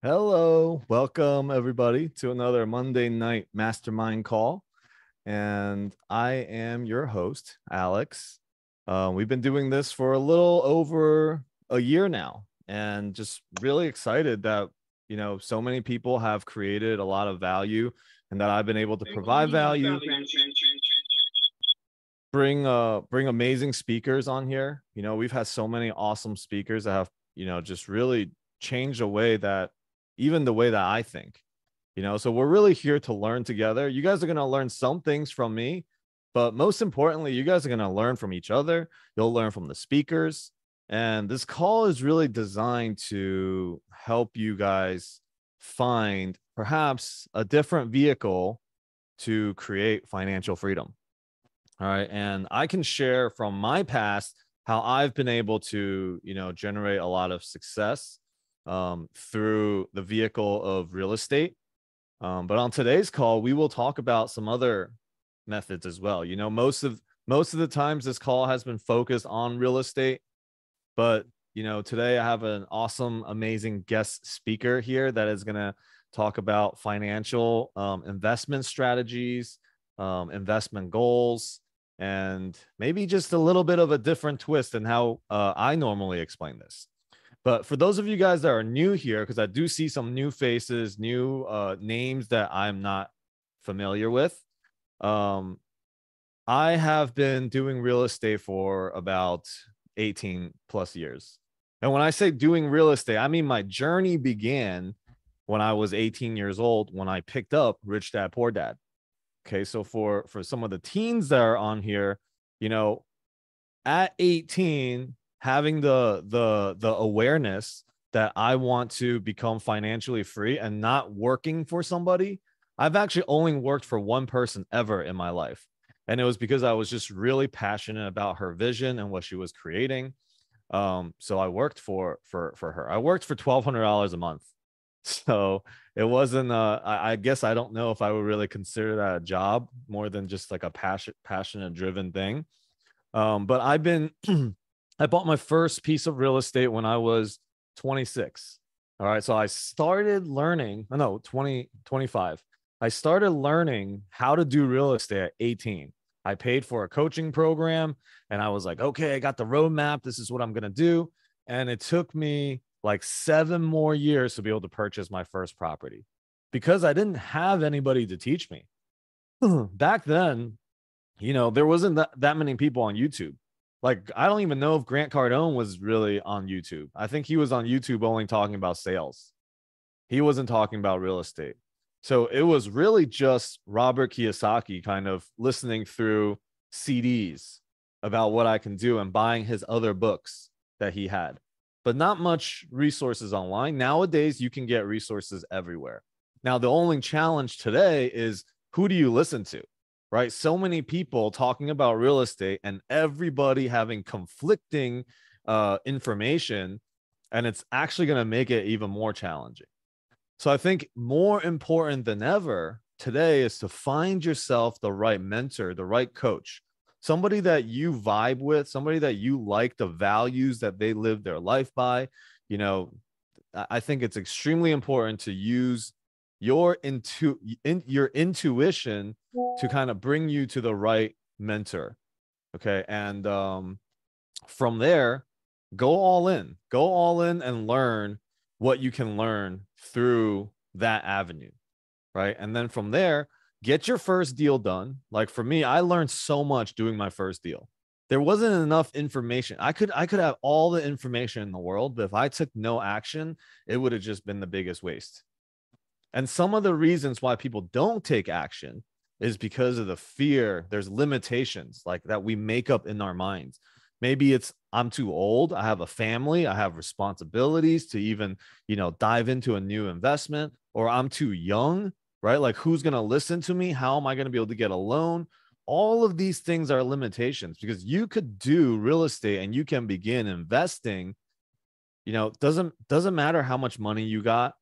Hello, welcome everybody to another Monday night mastermind call. And I am your host, Alex. We've been doing this for a little over a year now, and just really excited that, so many people have created a lot of value and that I've been able to provide value, bring amazing speakers on here. We've had so many awesome speakers that have, just really changed the way that I think. So we're really here to learn together. You guys are going to learn some things from me, but most importantly, you guys are going to learn from each other. You'll learn from the speakers. And this call is really designed to help you guys find perhaps a different vehicle to create financial freedom. All right. And I can share from my past how I've been able to, generate a lot of success through the vehicle of real estate. But on today's call, we will talk about some other methods as well. Most of the times this call has been focused on real estate, but today I have an awesome, amazing guest speaker here that is going to talk about financial investment strategies, investment goals, and maybe just a little bit of a different twist in how I normally explain this. But for those of you guys that are new here, because I do see some new faces, new names that I'm not familiar with, I have been doing real estate for about 18 plus years. And when I say doing real estate, I mean my journey began when I was 18 years old, when I picked up Rich Dad Poor Dad. Okay, so for some of the teens that are on here, at 18, having the awareness that I want to become financially free and not working for somebody. I've actually only worked for one person ever in my life. And it was because I was just really passionate about her vision and what she was creating. So I worked for her. I worked for $1,200 a month. So it wasn't, I guess I don't know if I would really consider that a job more than just like a passionate driven thing. But I've been, I bought my first piece of real estate when I was 26. All right. So I started learning, 25. I started learning how to do real estate at 18. I paid for a coaching program and I was like, okay, I got the roadmap. This is what I'm going to do. And it took me like 7 more years to be able to purchase my first property because I didn't have anybody to teach me. Back then, there wasn't that many people on YouTube. Like, I don't even know if Grant Cardone was really on YouTube. I think he was on YouTube only talking about sales. He wasn't talking about real estate. So it was really just Robert Kiyosaki kind of listening through CDs about what I can do and buying his other books that he had, but not much resources online. Nowadays, you can get resources everywhere. Now, the only challenge today is, who do you listen to? Right? So many people talking about real estate and everybody having conflicting information, and it's actually going to make it even more challenging. So I think more important than ever today is to find yourself the right mentor, the right coach, somebody that you vibe with, somebody that you like the values that they live their life by. I think it's extremely important to use your intuition to kind of bring you to the right mentor. Okay. And from there, go all in and learn what you can learn through that avenue. Right. And then from there, get your first deal done. Like for me, I learned so much doing my first deal. There wasn't enough information. I could have all the information in the world, but if I took no action, it would have just been the biggest waste. And some of the reasons why people don't take action is because of the fear. There's limitations like that we make up in our minds. Maybe it's, I'm too old. I have a family. I have responsibilities to even, dive into a new investment, or I'm too young, right? Like, who's going to listen to me? How am I going to be able to get a loan? All of these things are limitations, because you could do real estate and you can begin investing. Doesn't matter how much money you got.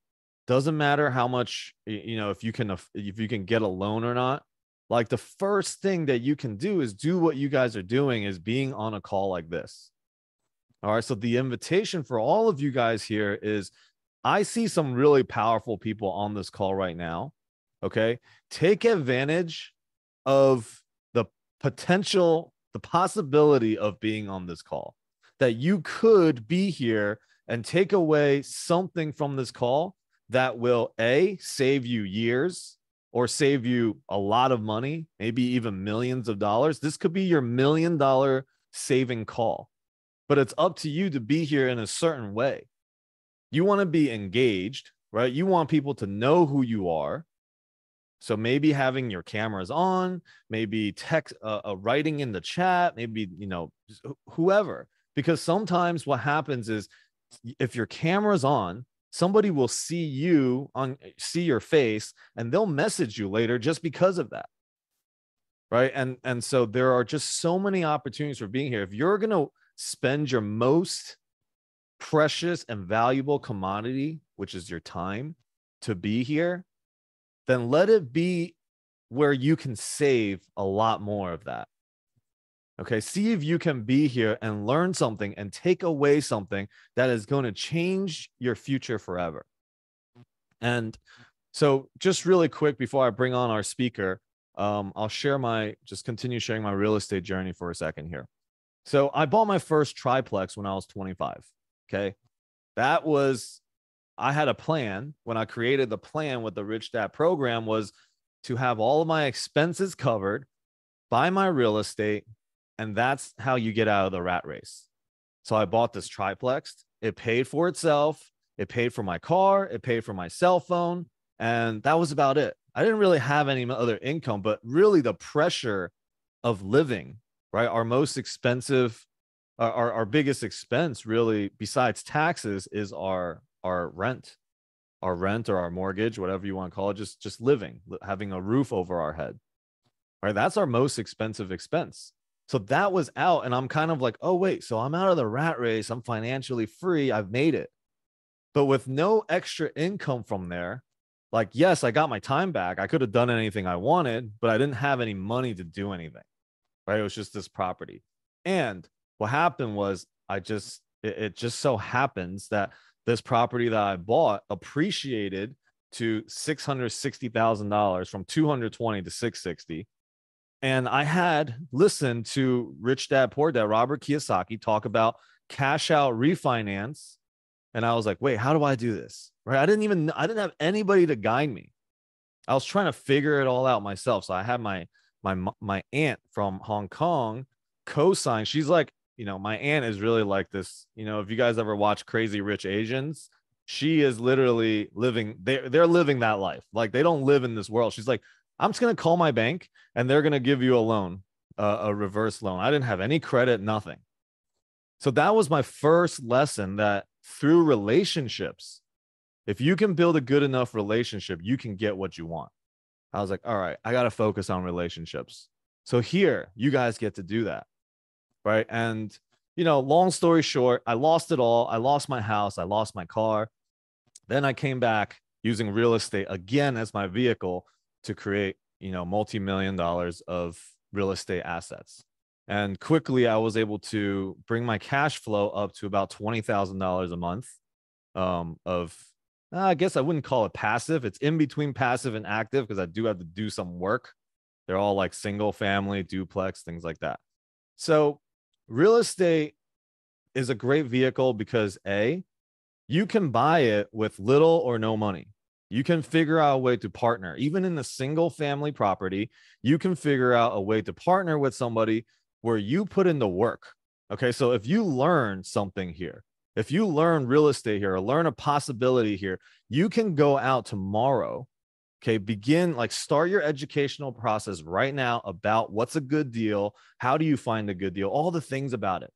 Doesn't matter how much, if you can get a loan or not. Like, the first thing that you can do is do what you guys are doing, is being on a call like this. All right. So the invitation for all of you guys here is, I see some really powerful people on this call right now. Okay. Take advantage of the potential, the possibility of being on this call, that you could be here and take away something from this call that will save you years or save you a lot of money, maybe even millions of dollars. This could be your $1 million saving call, but it's up to you to be here in a certain way. You want to be engaged, right? You want people to know who you are. So maybe having your cameras on, maybe text, writing in the chat, maybe, whoever, because sometimes what happens is if your camera's on, somebody will see your face and they'll message you later just because of that. Right. And so there are just so many opportunities for being here. If you're going to spend your most precious and valuable commodity, which is your time, to be here, then let it be where you can save a lot more of that. Okay, see if you can be here and learn something and take away something that is going to change your future forever. And so just really quick before I bring on our speaker, I'll continue sharing my real estate journey for a second here. So I bought my first triplex when I was 25. Okay, I had a plan when I created the plan with the Rich Dad program, was to have all of my expenses covered, buy my real estate, and that's how you get out of the rat race. So I bought this triplex. It paid for itself. It paid for my car. It paid for my cell phone. And that was about it. I didn't really have any other income, but really the pressure of living, right? Our most expensive, our biggest expense really, besides taxes, is our rent or our mortgage, whatever you want to call it, just living, having a roof over our head, right? That's our most expensive expense. So that was out. And I'm kind of like, oh, wait, so I'm out of the rat race. I'm financially free. I've made it. But with no extra income from there, like, yes, I got my time back. I could have done anything I wanted, but I didn't have any money to do anything, right? It was just this property. And what happened was it just so happens that this property that I bought appreciated to $660,000 from 220 to 660. And I had listened to Rich Dad Poor Dad, Robert Kiyosaki, talk about cash out refinance. And I was like, wait, how do I do this? Right? I didn't have anybody to guide me. I was trying to figure it all out myself. So I had my aunt from Hong Kong co-sign. She's like, my aunt is really like this. If you guys ever watch Crazy Rich Asians, she is literally living, they're living that life. Like, they don't live in this world. She's like, I'm just going to call my bank and they're going to give you a loan, a reverse loan. I didn't have any credit, nothing. So that was my first lesson, that through relationships, if you can build a good enough relationship, you can get what you want. I was like, all right, I got to focus on relationships. So here, you guys get to do that. Right. And, long story short, I lost it all. I lost my house. I lost my car. Then I came back using real estate again as my vehicle to create, multi-million dollars of real estate assets. And quickly, I was able to bring my cash flow up to about $20,000 a month I guess I wouldn't call it passive. It's in between passive and active, because I do have to do some work. They're all like single family, duplex, things like that. So real estate is a great vehicle because you can buy it with little or no money. You can figure out a way to partner. Even in the single family property, you can figure out a way to partner with somebody where you put in the work. Okay, so if you learn something here, if you learn real estate here, or learn a possibility here, you can go out tomorrow. Okay, start your educational process right now about what's a good deal. How do you find a good deal? All the things about it.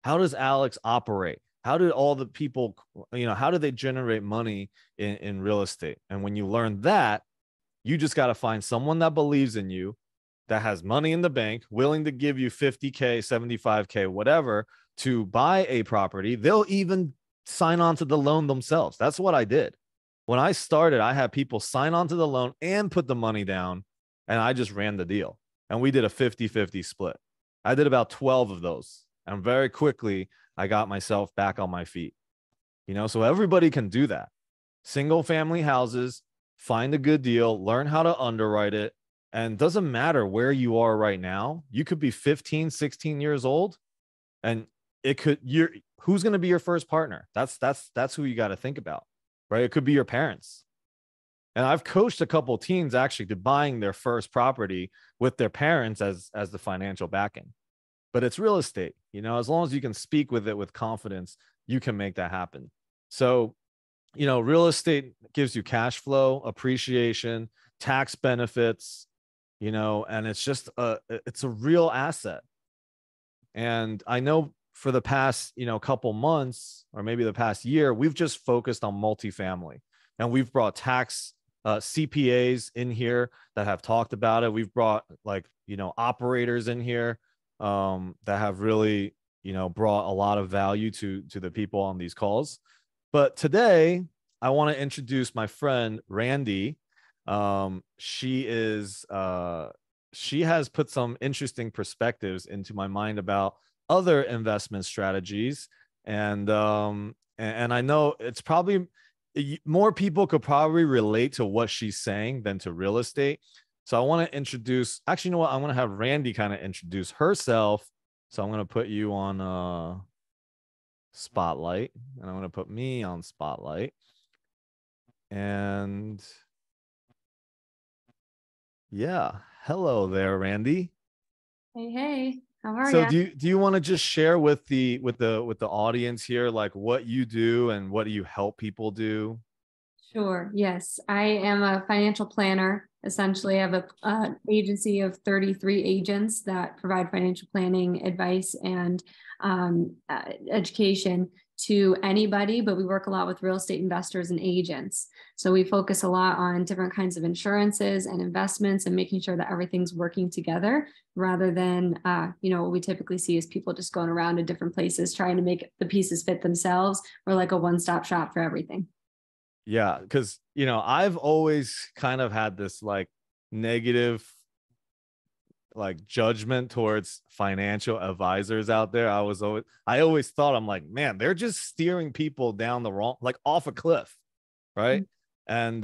How does Alex operate? How did all the people, how do they generate money in real estate? And when you learn that, you just got to find someone that believes in you, that has money in the bank, willing to give you 50K, 75K, whatever, to buy a property. They'll even sign on to the loan themselves. That's what I did. When I started, I had people sign on to the loan and put the money down, and I just ran the deal. And we did a 50-50 split. I did about 12 of those. And very quickly, I got myself back on my feet. So everybody can do that. single family houses, find a good deal, learn how to underwrite it. And doesn't matter where you are right now. You could be 15, 16 years old, and who's going to be your first partner? That's who you got to think about, right? It could be your parents. And I've coached a couple of teens actually to buying their first property with their parents as the financial backing. But it's real estate, as long as you can speak with it with confidence, you can make that happen. So, real estate gives you cash flow, appreciation, tax benefits, and it's a real asset. And I know for the past, couple months, or maybe the past year, we've just focused on multifamily, and we've brought tax CPAs in here that have talked about it. We've brought operators in here that have really, brought a lot of value to the people on these calls. But today I want to introduce my friend, RANDI. She has put some interesting perspectives into my mind about other investment strategies. And I know it's probably more people could probably relate to what she's saying than to real estate. So I want to introduce, actually, you know what? I'm going to have RANDI kind of introduce herself. So I'm going to put you on spotlight, and I'm going to put me on spotlight. And yeah, hello there, RANDI. Hey, how are So you? do you want to just share with the audience here, like what you do and what do you help people do? Sure. Yes, I am a financial planner. Essentially, I have a agency of 33 agents that provide financial planning advice and education to anybody, but we work a lot with real estate investors and agents. So we focus a lot on different kinds of insurances and investments and making sure that everything's working together rather than, what we typically see is people just going around to different places trying to make the pieces fit themselves. We're like a one-stop shop for everything. Yeah, because I've always kind of had this like negative like judgment towards financial advisors out there. I always thought, I'm like, man, they're just steering people down the wrong, like off a cliff, right? And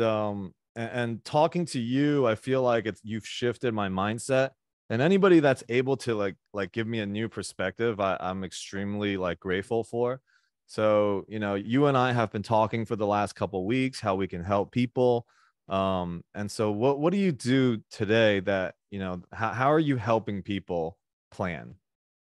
talking to you, I feel like you've shifted my mindset. And anybody that's able to like give me a new perspective, I'm extremely like grateful for. So, you and I have been talking for the last couple of weeks how we can help people. And so what do you do today that, how are you helping people plan?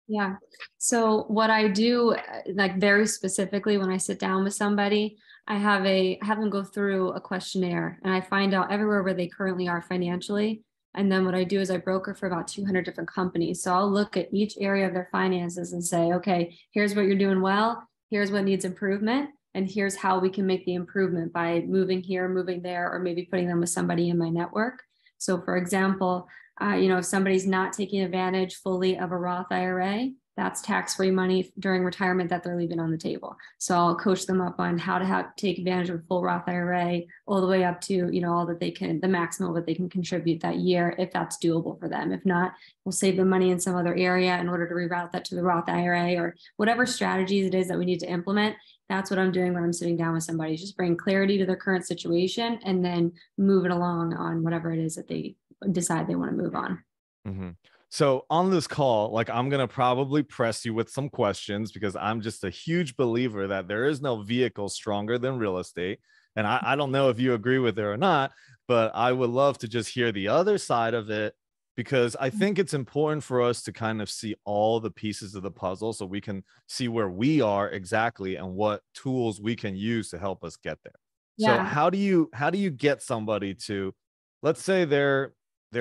Yeah. So what I do, like very specifically, when I sit down with somebody, I have them go through a questionnaire and I find out everywhere where they currently are financially. And then what I do is I broker for about 200 different companies. So I'll look at each area of their finances and say, okay, here's what you're doing well. Here's what needs improvement. And here's how we can make the improvement by moving here, moving there, or maybe putting them with somebody in my network. So for example, if somebody's not taking advantage fully of a Roth IRA, that's tax-free money during retirement that they're leaving on the table. So I'll coach them up on how to take advantage of a full Roth IRA all the way up to, all that they can, the maximum that they can contribute that year, if that's doable for them. If not, we'll save the money in some other area in order to reroute that to the Roth IRA or whatever strategies it is that we need to implement. That's what I'm doing when I'm sitting down with somebody, just bring clarity to their current situation and then move it along on whatever it is that they decide they want to move on. Mm-hmm. So on this call, like I'm going to probably press you with some questions because I'm just a huge believer that there is no vehicle stronger than real estate. And I don't know if you agree with it or not, but I would love to just hear the other side of it because I think it's important for us to kind of see all the pieces of the puzzle so we can see where we are exactly and what tools we can use to help us get there. So Yeah. how do you get somebody to, let's say they're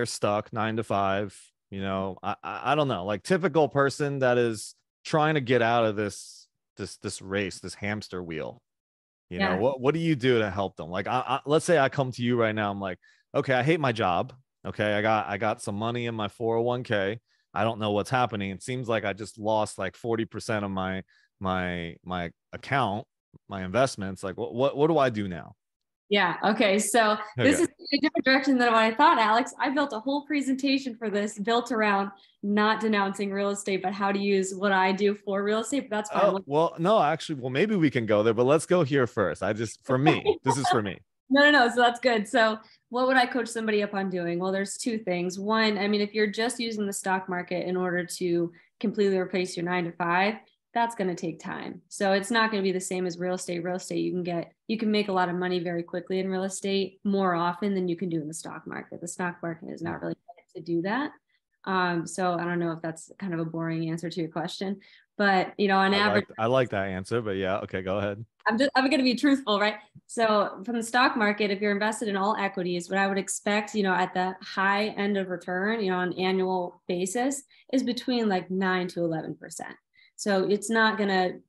stuck 9 to 5, I don't know, like typical person that is trying to get out of this race, this hamster wheel. Yeah. What do you do to help them? Like let's say I come to you right now, I'm like, okay, I hate my job. Okay, I got some money in my 401k. I don't know what's happening. It seems like I just lost like 40% of my account, my investments. Like what do I do now? Yeah. Okay. So this Okay. is a different direction than what I thought, Alex. I built a whole presentation for this built around not denouncing real estate, but how to use what I do for real estate. But that's fine. Oh, well, no, actually, well, maybe we can go there, but let's go here first. For me, this is for me. No. So that's good. So what would I coach somebody up on doing? Well, there's two things. One, I mean, if you're just using the stock market in order to completely replace your 9 to 5, that's going to take time. So it's not going to be the same as real estate. Real estate, you can make a lot of money very quickly in real estate more often than you can do in the stock market. The stock market is not really to do that. So I don't know if that's kind of a boring answer to your question, but on average, I like that answer, but yeah, okay, go ahead. I'm going to be truthful, right? So from the stock market, if you're invested in all equities, what I would expect, at the high end of return, on an annual basis is between like 9 to 11%. So it's not going to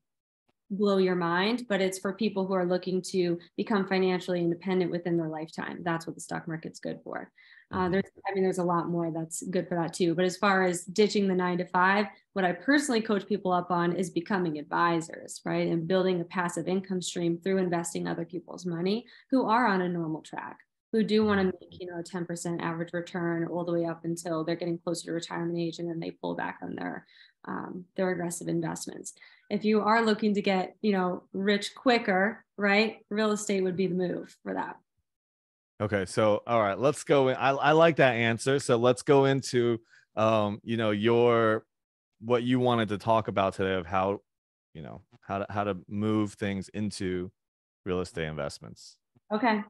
blow your mind, but it's for people who are looking to become financially independent within their lifetime. That's what the stock market's good for. There's a lot more that's good for that too. But as far as ditching the 9 to 5, what I personally coach people up on is becoming advisors, right? And building a passive income stream through investing other people's money who are on a normal track, who do want to make, a 10% average return all the way up until they're getting closer to retirement age, and then they pull back on their aggressive investments. If you are looking to get, rich quicker, right? Real estate would be the move for that. Okay, so all right, let's go in. I like that answer. So let's go into what you wanted to talk about today of how to move things into real estate investments. Okay.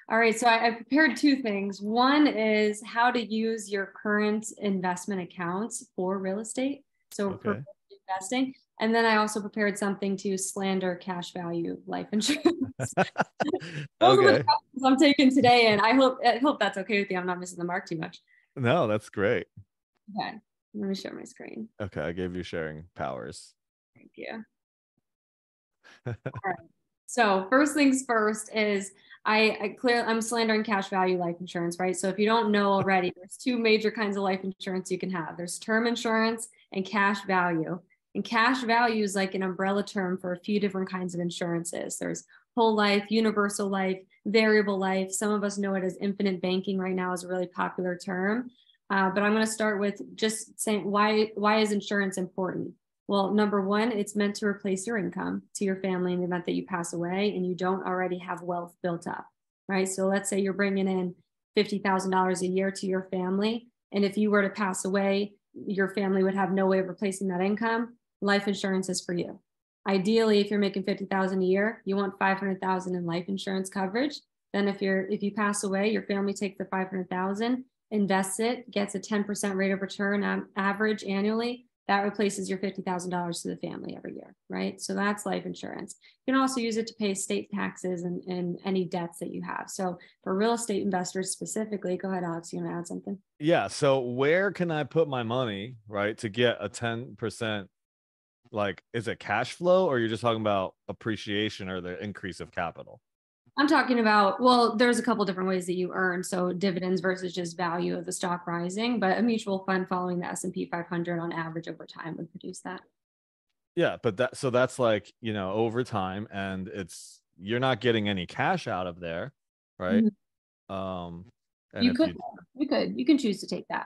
All right. So I prepared two things. One is how to use your current investment accounts for real estate. So for investing. And then I also prepared something to slander cash value life insurance. Okay. I'm taking today, and I hope that's okay with you. I'm not missing the mark too much. No, that's great. Okay. Let me share my screen. Okay. I gave you sharing powers. Thank you. All right. So first things first is I'm slandering cash value life insurance, right? So if you don't know already, there's two major kinds of life insurance you can have. There's term insurance and cash value. And cash value is like an umbrella term for a few different kinds of insurances. There's whole life, universal life, variable life. Some of us know it as infinite banking right now is a really popular term. But I'm going to start with just saying why is insurance important? Well, number one, it's meant to replace your income to your family in the event that you pass away and you don't already have wealth built up, right? So let's say you're bringing in $50,000 a year to your family. And if you were to pass away, your family would have no way of replacing that income. Life insurance is for you. Ideally, if you're making $50,000 a year, you want $500,000 in life insurance coverage. Then if you pass away, your family takes the $500,000, invests it, gets a 10% rate of return average annually. That replaces your $50,000 to the family every year, right? So that's life insurance. You can also use it to pay state taxes and any debts that you have. So for real estate investors specifically, go ahead, Alex, you want to add something? Yeah. So where can I put my money, right, to get a 10%? Like, is it cash flow, or you're just talking about appreciation or the increase of capital? I'm talking about, well, there's a couple different ways that you earn. So dividends versus just value of the stock rising, but a mutual fund following the S&P 500 on average over time would produce that. Yeah, but that's like, over time, and you're not getting any cash out of there, right? Mm-hmm. And you can choose to take that.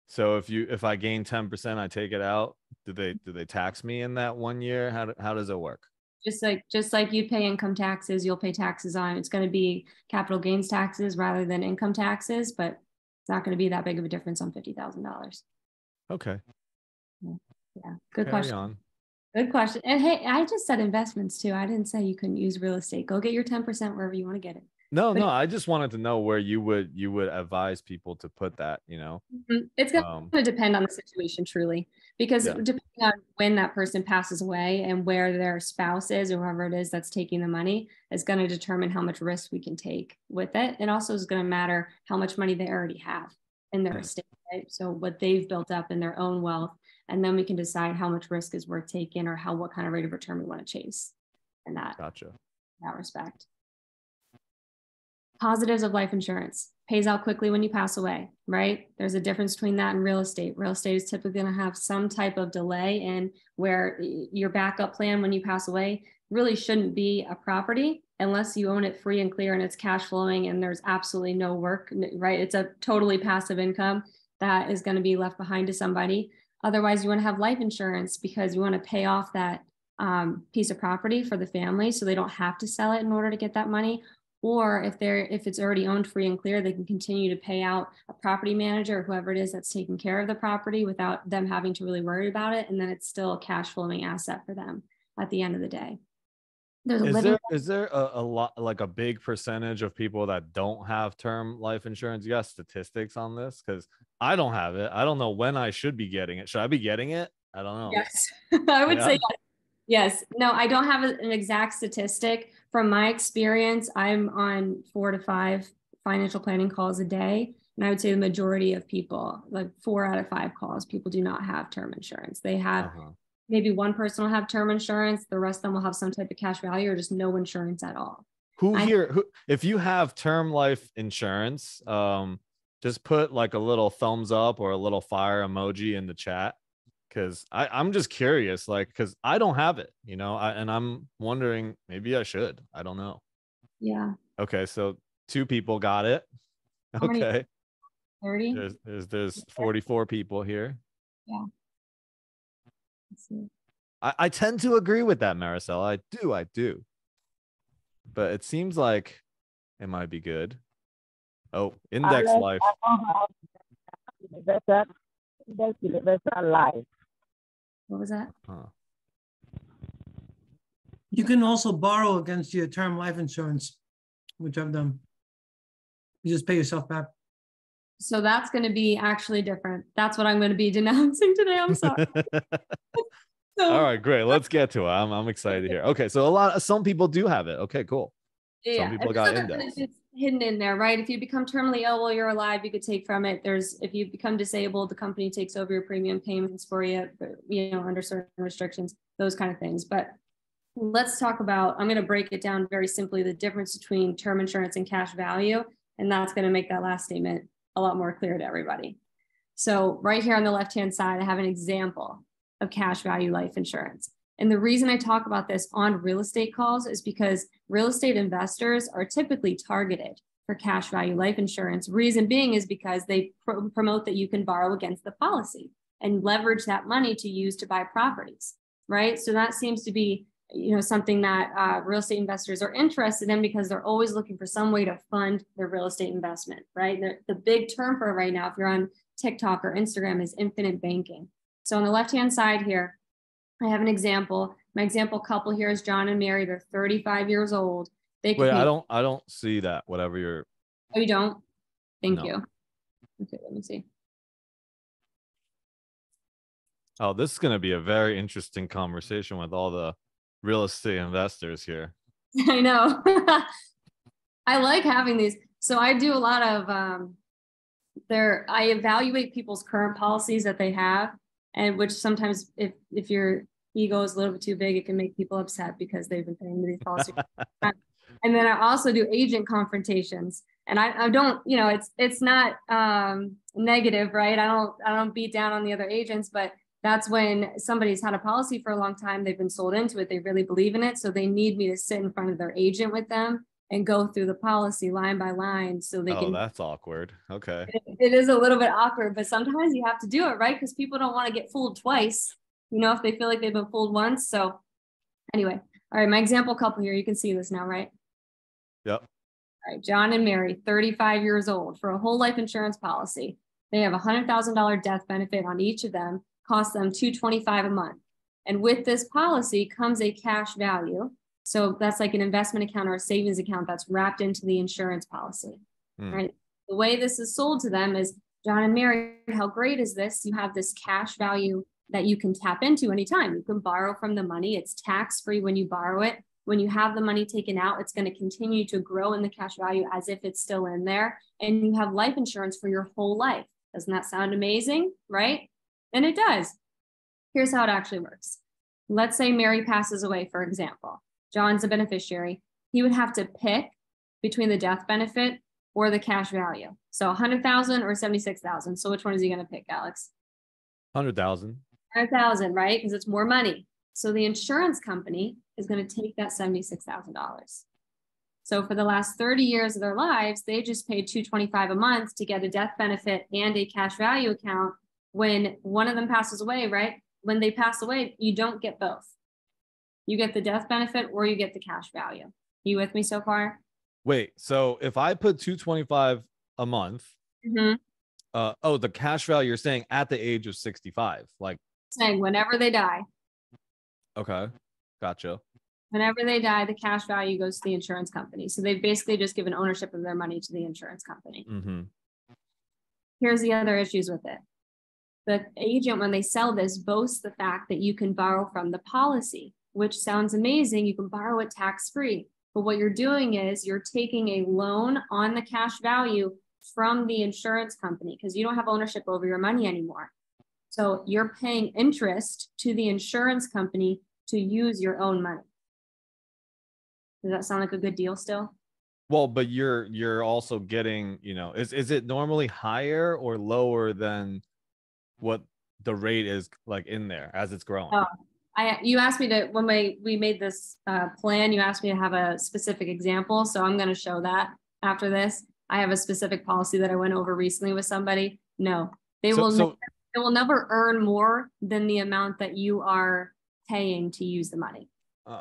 So if I gain 10%, I take it out. Do they tax me in that 1 year? How does it work? Just like you pay income taxes, you'll pay taxes on. It's going to be capital gains taxes rather than income taxes, but it's not going to be that big of a difference on $50,000. Okay. Yeah. Good Carry question. on. Good question. And hey, I just said investments too. I didn't say you couldn't use real estate. Go get your 10% wherever you want to get it. No, I just wanted to know where you would advise people to put that, It's going to depend on the situation, truly, because depending on when that person passes away and where their spouse is or whoever it is that's taking the money is going to determine how much risk we can take with it. It also is going to matter how much money they already have in their estate, right? So what they've built up in their own wealth, and then we can decide how much risk is worth taking or what kind of rate of return we want to chase in that, Gotcha. that respect. Positives of life insurance. pays out quickly when you pass away, right? There's a difference between that and real estate. Real estate is typically going to have some type of delay in where your backup plan when you pass away really shouldn't be a property unless you own it free and clear and it's cash flowing and there's absolutely no work, right? It's a totally passive income that is going to be left behind to somebody. Otherwise, you want to have life insurance because you want to pay off that piece of property for the family so they don't have to sell it in order to get that money. Or if it's already owned free and clear, they can continue to pay out a property manager or whoever it is that's taking care of the property without them having to really worry about it. And then it's still a cash flowing asset for them at the end of the day. Is there a lot, like a big percentage of people that don't have term life insurance? You got statistics on this? Because I don't have it. I don't know when I should be getting it. Should I be getting it? I don't know. Yes, I would say yes. Yes. No, I don't have an exact statistic. From my experience, I'm on 4 to 5 financial planning calls a day. And I would say the majority of people, like 4 out of 5 calls, people do not have term insurance. They have maybe one person will have term insurance. The rest of them will have some type of cash value or just no insurance at all. If you have term life insurance, just put like a little thumbs up or a little fire emoji in the chat. Because I'm just curious, like, because I don't have it, and I'm wondering maybe I should. I don't know. Yeah. Okay, so 2 people got it. Okay. 30. There's 44 people here. Yeah. Let's see. I tend to agree with that, Maricela. I do. But it seems like it might be good. Oh, index life. That's universal life. What was that? You can also borrow against your term life insurance, which I've done. You just pay yourself back. So that's going to be actually different. That's what I'm going to be denouncing today. I'm sorry. All right, great. Let's get to it. I'm excited to hear. Okay, so some people do have it. Okay, cool. Yeah, some people got index. It's hidden in there, right? If you become terminally ill while you're alive, you could take from it. If you become disabled, the company takes over your premium payments for you, under certain restrictions, those kind of things. But let's talk about, I'm going to break it down very simply, the difference between term insurance and cash value. And that's going to make that last statement a lot more clear to everybody. So right here on the left-hand side, I have an example of cash value life insurance. And the reason I talk about this on real estate calls is because real estate investors are typically targeted for cash value life insurance. Reason being is because they promote that you can borrow against the policy and leverage that money to use to buy properties, right? So that seems to be, something that real estate investors are interested in because they're always looking for some way to fund their real estate investment, right? The big term for it right now, if you're on TikTok or Instagram, is infinite banking. So on the left-hand side here, I have an example. My example couple here is John and Mary. They're 35 years old. Wait, I don't see that. Whatever you're. Oh, you don't? Thank you. Okay, let me see. Oh, this is going to be a very interesting conversation with all the real estate investors here. I know. I like having these. So I do a lot of I evaluate people's current policies that they have. And which sometimes if your ego is a little bit too big, it can make people upset because they've been paying these policies. And then I also do agent confrontations. And I don't, it's not negative, right? I don't beat down on the other agents, but that's when somebody's had a policy for a long time, they've been sold into it, they really believe in it. So they need me to sit in front of their agent with them and go through the policy line by line so they can. Oh, that's awkward. Okay. It is a little bit awkward, but sometimes you have to do it, right? Because people don't want to get fooled twice, if they feel like they've been fooled once. So anyway, all right, my example couple here, you can see this now, right? Yep. All right, John and Mary, 35 years old, for a whole life insurance policy. They have a $100,000 death benefit on each of them, costs them $225 a month. And with this policy comes a cash value. So that's like an investment account or a savings account that's wrapped into the insurance policy, right? The way this is sold to them is, John and Mary, how great is this? You have this cash value that you can tap into anytime. You can borrow from the money. It's tax-free when you borrow it. When you have the money taken out, it's going to continue to grow in the cash value as if it's still in there. And you have life insurance for your whole life. Doesn't that sound amazing, right? And it does. Here's how it actually works. Let's say Mary passes away, for example. John's a beneficiary. He would have to pick between the death benefit or the cash value. So 100,000 or 76,000. So which one is he going to pick, Alex? 100,000. 100,000, right? Because it's more money. So the insurance company is going to take that $76,000. So for the last 30 years of their lives, they just paid $225 a month to get a death benefit and a cash value account. When one of them passes away, right? When they pass away, you don't get both. You get the death benefit or you get the cash value. You with me so far? Wait, so if I put 225 a month, the cash value you're saying at the age of 65, like saying whenever they die. Okay, gotcha. Whenever they die, the cash value goes to the insurance company. So they've basically just given ownership of their money to the insurance company. Here's the other issues with it. The agent, when they sell this, boasts the fact that you can borrow from the policy, which sounds amazing. You can borrow it tax-free. But what you're doing is you're taking a loan on the cash value from the insurance company because you don't have ownership over your money anymore. So you're paying interest to the insurance company to use your own money. Does that sound like a good deal still? Well, but you're also getting, is it normally higher or lower than what the rate is like in there as it's growing? You asked me to, when we made this plan, you asked me to have a specific example. So I'm going to show that after this. I have a specific policy that I went over recently with somebody. No, they will never earn more than the amount that you are paying to use the money.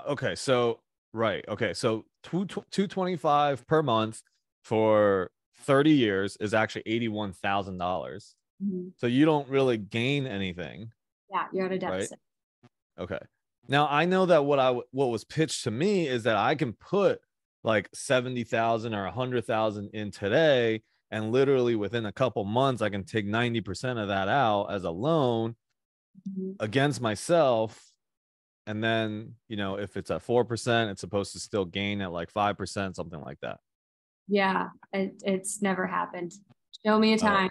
Okay. So, right. Okay. So $225 per month for 30 years is actually $81,000. So you don't really gain anything. Yeah. You're at a deficit. Right? Okay. Now I know that what was pitched to me is that I can put like 70,000 or 100,000 in today, and literally within a couple months, I can take 90% of that out as a loan against myself. And then, if it's at 4%, it's supposed to still gain at like 5%, something like that. Yeah. It's never happened. Show me a time.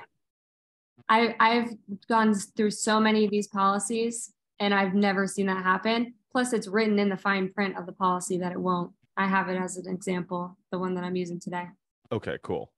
I've gone through so many of these policies and I've never seen that happen. Plus it's written in the fine print of the policy that it won't. I have it as an example, the one that I'm using today. Okay, cool.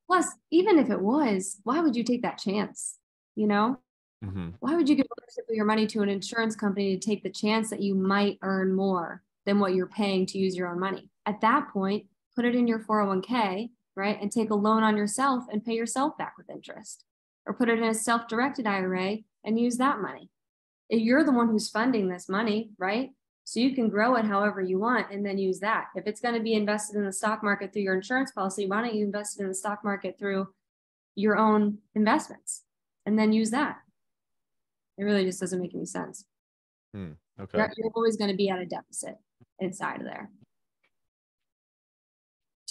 Plus, even if it was, why would you take that chance? Why would you give ownership of your money to an insurance company to take the chance that you might earn more than what you're paying to use your own money? At that point, put it in your 401k, right? And take a loan on yourself and pay yourself back with interest. Or put it in a self-directed IRA and use that money. You're the one who's funding this money, right? So you can grow it however you want and then use that. If it's going to be invested in the stock market through your insurance policy, why don't you invest it in the stock market through your own investments and then use that? It really just doesn't make any sense. Okay. You're always going to be at a deficit inside of there.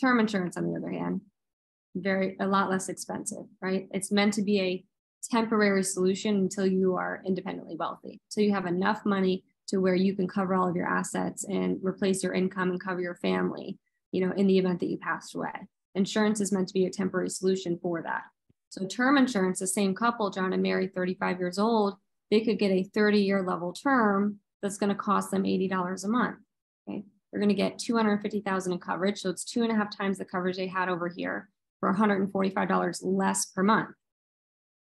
Term insurance, on the other hand, a lot less expensive, right? It's meant to be a temporary solution until you are independently wealthy. So you have enough money to where you can cover all of your assets and replace your income and cover your family, in the event that you passed away. Insurance is meant to be a temporary solution for that. So term insurance, the same couple, John and Mary, 35 years old, they could get a 30-year level term that's going to cost them $80 a month. Okay. They're going to get $250,000 in coverage. So it's 2.5 times the coverage they had over here for $145 less per month.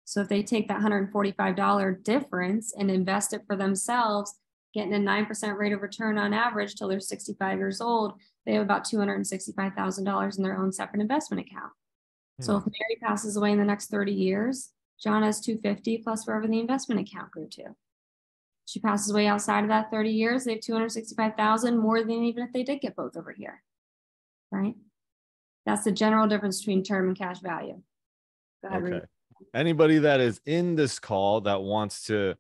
So if they take that $145 difference and invest it for themselves, getting a 9% rate of return on average till they're 65 years old, they have about $265,000 in their own separate investment account. So if Mary passes away in the next 30 years, John has $250 plus wherever the investment account grew to. She passes away outside of that 30 years, they have $265,000 more than even if they did get both over here, right? That's the general difference between term and cash value. Go ahead, okay. Reed. Anybody that is in this call that wants to,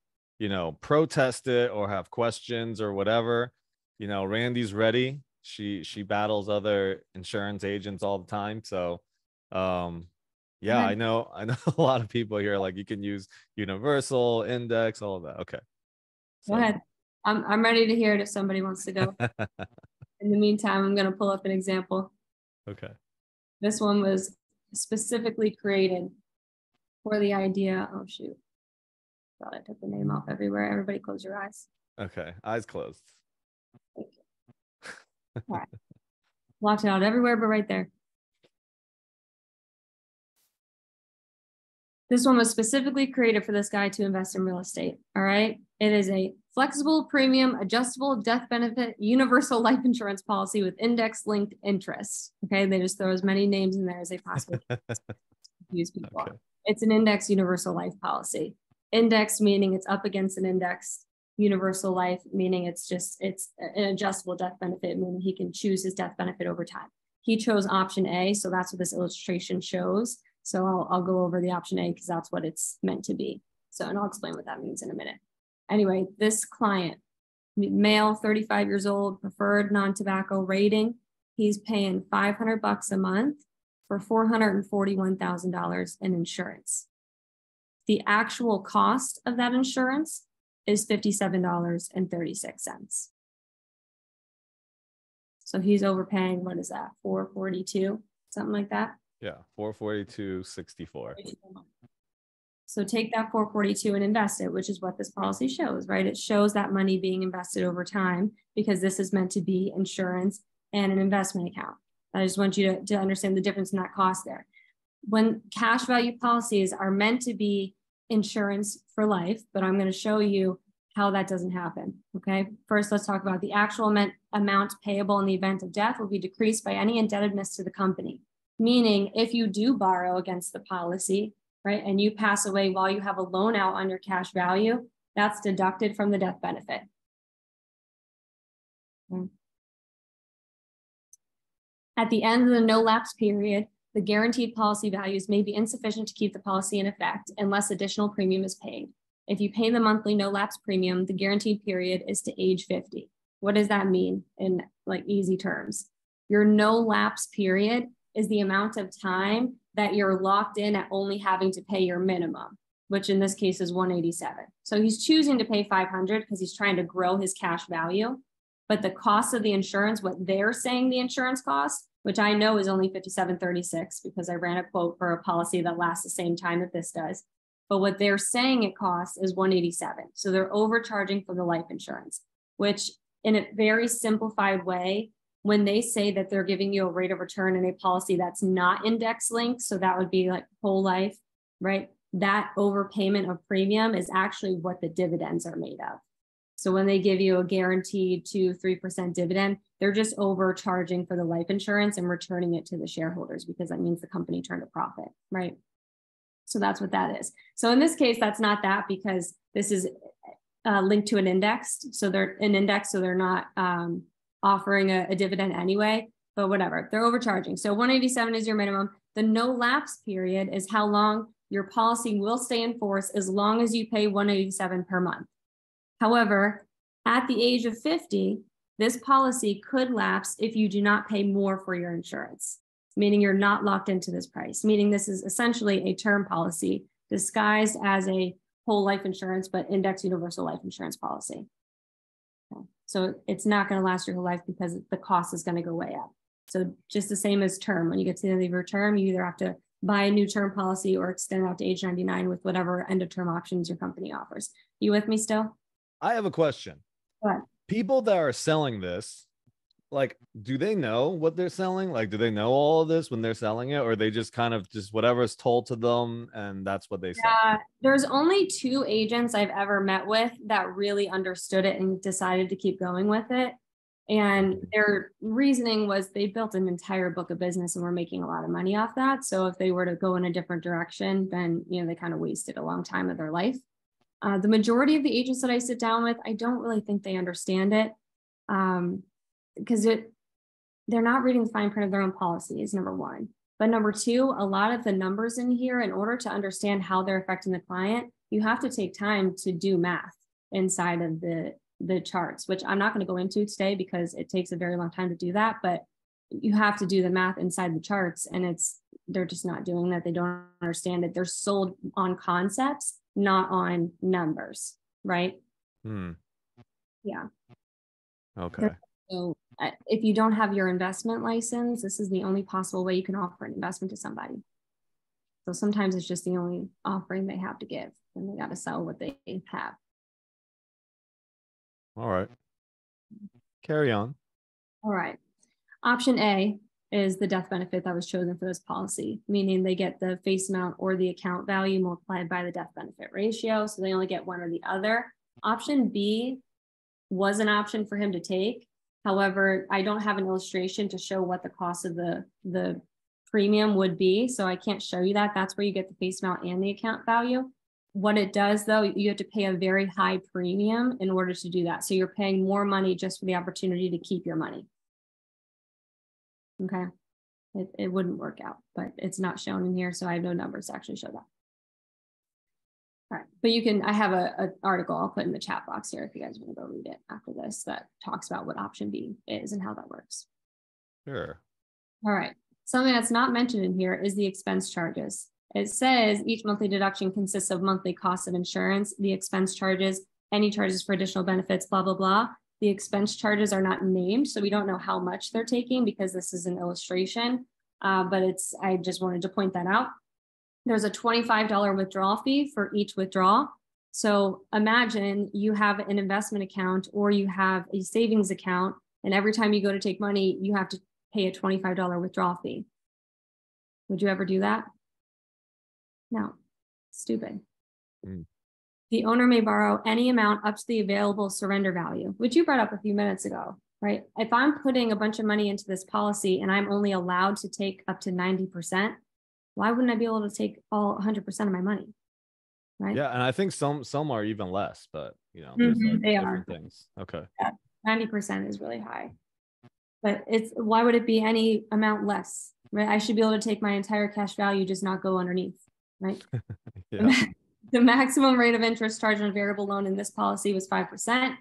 protest it or have questions or whatever, Randi's ready. She battles other insurance agents all the time. So, yeah, I know a lot of people here, like you can use universal, index, all of that. Okay. So. Go ahead. I'm ready to hear it if somebody wants to go. In the meantime, I'm going to pull up an example. Okay. This one was specifically created for the idea. Oh, shoot. Thought I took the name off everywhere. Everybody close your eyes. Okay. Eyes closed. Thank you. All right. Blocked it out everywhere, but right there. This one was specifically created for this guy to invest in real estate. All right. It is a flexible premium, adjustable death benefit, universal life insurance policy with index linked interest. Okay. They just throw as many names in there as they possibly can to confuse people. Okay. It's an index universal life policy. Index meaning it's up against an index. Universal life meaning it's an adjustable death benefit, meaning he can choose his death benefit over time. He chose option A. So that's what this illustration shows. So I'll go over the option A because that's what it's meant to be. So, and I'll explain what that means in a minute. Anyway, this client, male, 35 years old, preferred non-tobacco rating. He's paying $500 a month for $441,000 in insurance. The actual cost of that insurance is $57.36. So he's overpaying, what is that, $442, something like that? Yeah, $442.64. So take that $442 and invest it, which is what this policy shows, right? It shows that money being invested over time because this is meant to be insurance and an investment account. I just want you to understand the difference in that cost there. When cash value policies are meant to be insurance for life, but I'm going to show you how that doesn't happen. Okay. First, let's talk about the actual amount payable in the event of death will be decreased by any indebtedness to the company. Meaning if you do borrow against the policy, right, and you pass away while you have a loan out on your cash value, that's deducted from the death benefit. Okay. At the end of the no lapse period, the guaranteed policy values may be insufficient to keep the policy in effect unless additional premium is paid. If you pay the monthly no lapse premium, the guaranteed period is to age 50. What does that mean in like easy terms? Your no lapse period is the amount of time that you're locked in at only having to pay your minimum, which in this case is 187. So he's choosing to pay 500 because he's trying to grow his cash value. But the cost of the insurance, what they're saying the insurance cost, which I know is only $57.36 because I ran a quote for a policy that lasts the same time that this does. But what they're saying it costs is 187. So they're overcharging for the life insurance, which in a very simplified way, when they say that they're giving you a rate of return in a policy that's not index linked, so that would be like whole life, right? That overpayment of premium is actually what the dividends are made of. So when they give you a guaranteed 2-3% dividend, they're just overcharging for the life insurance and returning it to the shareholders because that means the company turned a profit, right? So that's what that is. So in this case, that's not that because this is linked to an index. So they're an index, so they're not offering a dividend anyway, but whatever, they're overcharging. So 187 is your minimum. The no lapse period is how long your policy will stay in force as long as you pay 187 per month. However, at the age of 50, this policy could lapse if you do not pay more for your insurance, meaning you're not locked into this price, meaning this is essentially a term policy disguised as a whole life insurance, but index universal life insurance policy. Okay. So it's not going to last your whole life because the cost is going to go way up. So just the same as term, when you get to the end of your term, you either have to buy a new term policy or extend out to age 99 with whatever end of term options your company offers. You with me still? I have a question. What? People that are selling this, like, do they know what they're selling? Like, do they know all of this when they're selling it, or they just kind of just whatever is told to them and that's what they say? There's only 2 agents I've ever met with that really understood it and decided to keep going with it. And their reasoning was they built an entire book of business and were making a lot of money off that. So if they were to go in a different direction, then, you know, they kind of wasted a long time of their life. The majority of the agents that I sit down with, I don't really think they understand it because they're not reading the fine print of their own policies, number one. But number two, a lot of the numbers in here, in order to understand how they're affecting the client, you have to take time to do math inside of the charts, which I'm not going to go into today because it takes a very long time to do that. But you have to do the math inside the charts, and they're just not doing that. They don't understand it. They're sold on concepts, not on numbers, right? Yeah. Okay. So if you don't have your investment license, this is the only possible way you can offer an investment to somebody. So sometimes it's just the only offering they have to give, and they got to sell what they have. All right. Carry on. All right. Option A, is the death benefit that was chosen for this policy, meaning they get the face amount or the account value multiplied by the death benefit ratio. So they only get one or the other. Option B was an option for him to take. However, I don't have an illustration to show what the cost of the premium would be. So I can't show you that. That's where you get the face amount and the account value. What it does though, you have to pay a very high premium in order to do that. So you're paying more money just for the opportunity to keep your money. Okay, it wouldn't work out, but it's not shown in here, so I have no numbers to actually show that. All right, but you can, I have an article I'll put in the chat box here if you guys want to go read it after this that talks about what option B is and how that works. Sure. All right, something that's not mentioned in here is the expense charges. It says each monthly deduction consists of monthly costs of insurance, the expense charges, any charges for additional benefits, blah, blah, blah. The expense charges are not named, so we don't know how much they're taking because this is an illustration, but I just wanted to point that out. There's a $25 withdrawal fee for each withdrawal. So imagine you have an investment account or you have a savings account, and every time you go to take money, you have to pay a $25 withdrawal fee. Would you ever do that? No, stupid. The owner may borrow any amount up to the available surrender value, which you brought up a few minutes ago, right? If I'm putting a bunch of money into this policy and I'm only allowed to take up to 90%, why wouldn't I be able to take all 100% of my money, right? Yeah, and I think some are even less, but you know, there's like they different are. things. Okay. Yeah, 90% is really high, but why would it be any amount less, right? I should be able to take my entire cash value, just not go underneath, right? Yeah. The maximum rate of interest charged on a variable loan in this policy was 5%.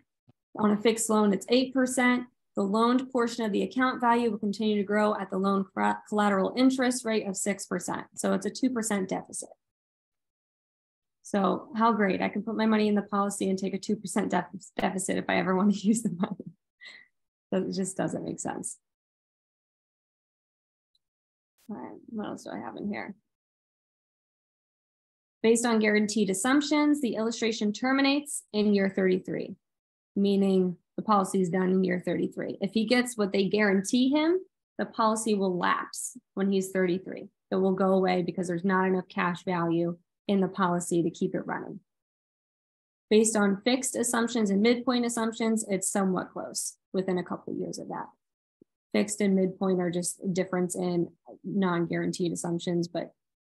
On a fixed loan, it's 8%. The loaned portion of the account value will continue to grow at the loan collateral interest rate of 6%. So it's a 2% deficit. So how great. I can put my money in the policy and take a 2% deficit if I ever want to use the money. That just doesn't make sense. All right, what else do I have in here? Based on guaranteed assumptions, the illustration terminates in year 33, meaning the policy is done in year 33. If he gets what they guarantee him, the policy will lapse when he's 33. It will go away because there's not enough cash value in the policy to keep it running. Based on fixed assumptions and midpoint assumptions, it's somewhat close within a couple of years of that. Fixed and midpoint are just a difference in non-guaranteed assumptions, but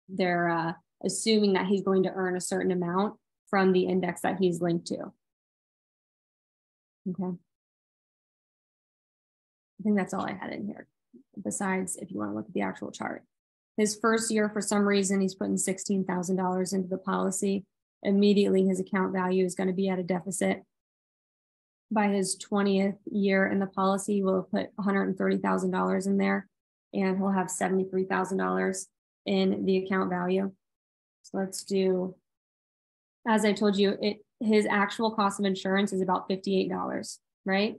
they're assuming that he's going to earn a certain amount from the index that he's linked to. Okay. I think that's all I had in here. Besides, if you want to look at the actual chart. His first year, for some reason, he's putting $16,000 into the policy. Immediately, his account value is going to be at a deficit. By his 20th year in the policy, we'll put $130,000 in there, and he'll have $73,000 in the account value. So let's do, as I told you, his actual cost of insurance is about $58, right?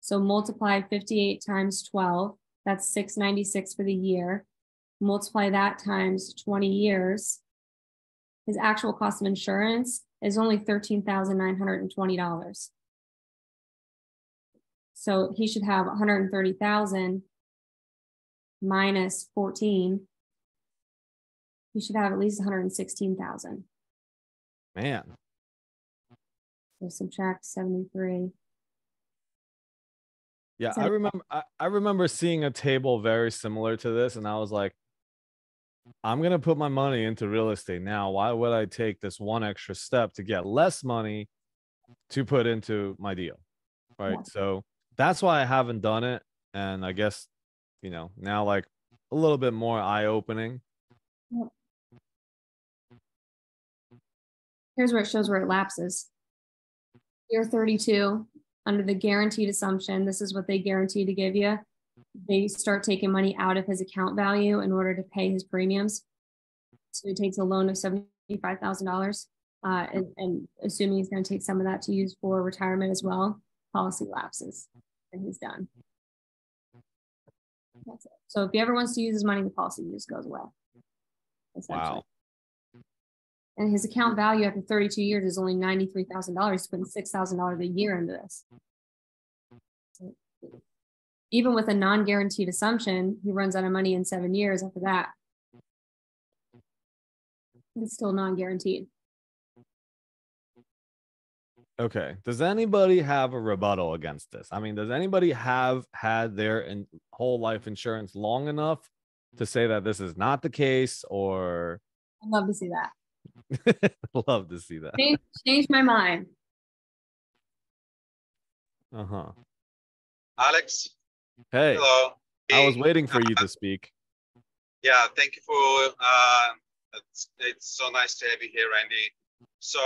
So multiply 58 times 12, that's $696 for the year. Multiply that times 20 years. His actual cost of insurance is only $13,920. So he should have 130,000 minus 14. He should have at least 116,000. Man. So subtract 73. Yeah, I remember seeing a table very similar to this, and I was like, I'm gonna put my money into real estate now. Why would I take this one extra step to get less money to put into my deal? Right. Yeah. So that's why I haven't done it. And I guess, you know, now like a little bit more eye-opening. Yep. Here's where it shows where it lapses. Year 32, under the guaranteed assumption, this is what they guarantee to give you. They start taking money out of his account value in order to pay his premiums. So he takes a loan of $75,000 and assuming he's going to take some of that to use for retirement as well, policy lapses and he's done. That's it. So if he ever wants to use his money, the policy just goes away. Wow. And his account value after 32 years is only $93,000. He's putting $6,000 a year into this. even with a non-guaranteed assumption, he runs out of money in 7 years after that. It's still non-guaranteed. Okay. Does anybody have a rebuttal against this? I mean, does anybody have had their whole life insurance long enough to say that this is not the case, or? I'd love to see that. Love to see that. Change my mind. Uh-huh. Alex, Hey, hello. I was waiting for you to speak. Yeah, thank you for, it's so nice to have you here, Randy. So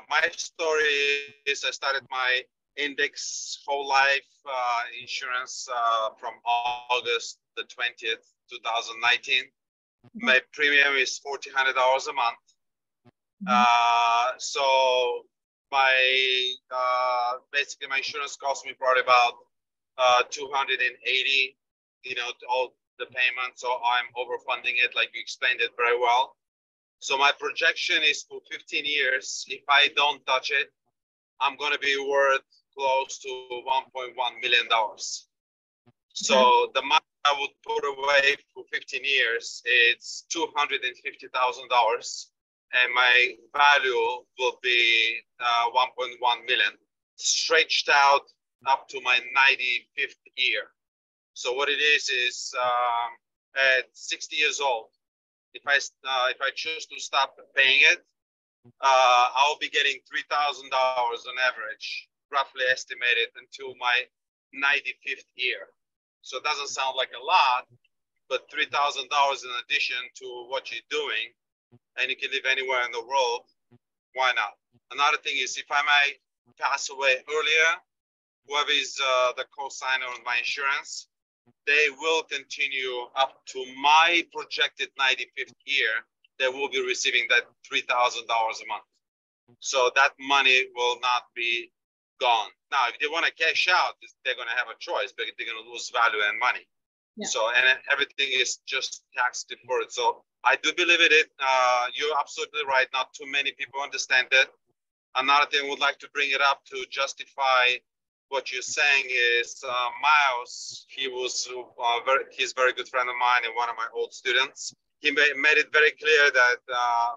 my story is I started my index whole life insurance from August the 20th, 2019. My premium is $1,400 a month. So my basically my insurance cost me probably about 280, all the payments. So I'm overfunding it, like you explained it very well. So my projection is for 15 years. If I don't touch it, I'm going to be worth close to $1.1 million. So the money I would put away for 15 years, it's $250,000. And my value will be 1.1 million, stretched out up to my 95th year. So what it is at 60 years old, if I choose to stop paying it, I'll be getting $3,000 on average, roughly estimated, until my 95th year. So it doesn't sound like a lot, but $3,000 in addition to what you're doing, and you can live anywhere in the world, why not? Another thing is, if I might pass away earlier, whoever is the co-signer on my insurance, they will continue up to my projected 95th year. They will be receiving that $3,000 a month. So that money will not be gone. Now, if they want to cash out, they're going to have a choice, but they're going to lose value and money. Yeah. So, and everything is just tax deferred. So I do believe in it. You're absolutely right. Not too many people understand it. Another thing I would like to bring it up to justify what you're saying is Miles, he's a very good friend of mine and one of my old students. He made it very clear that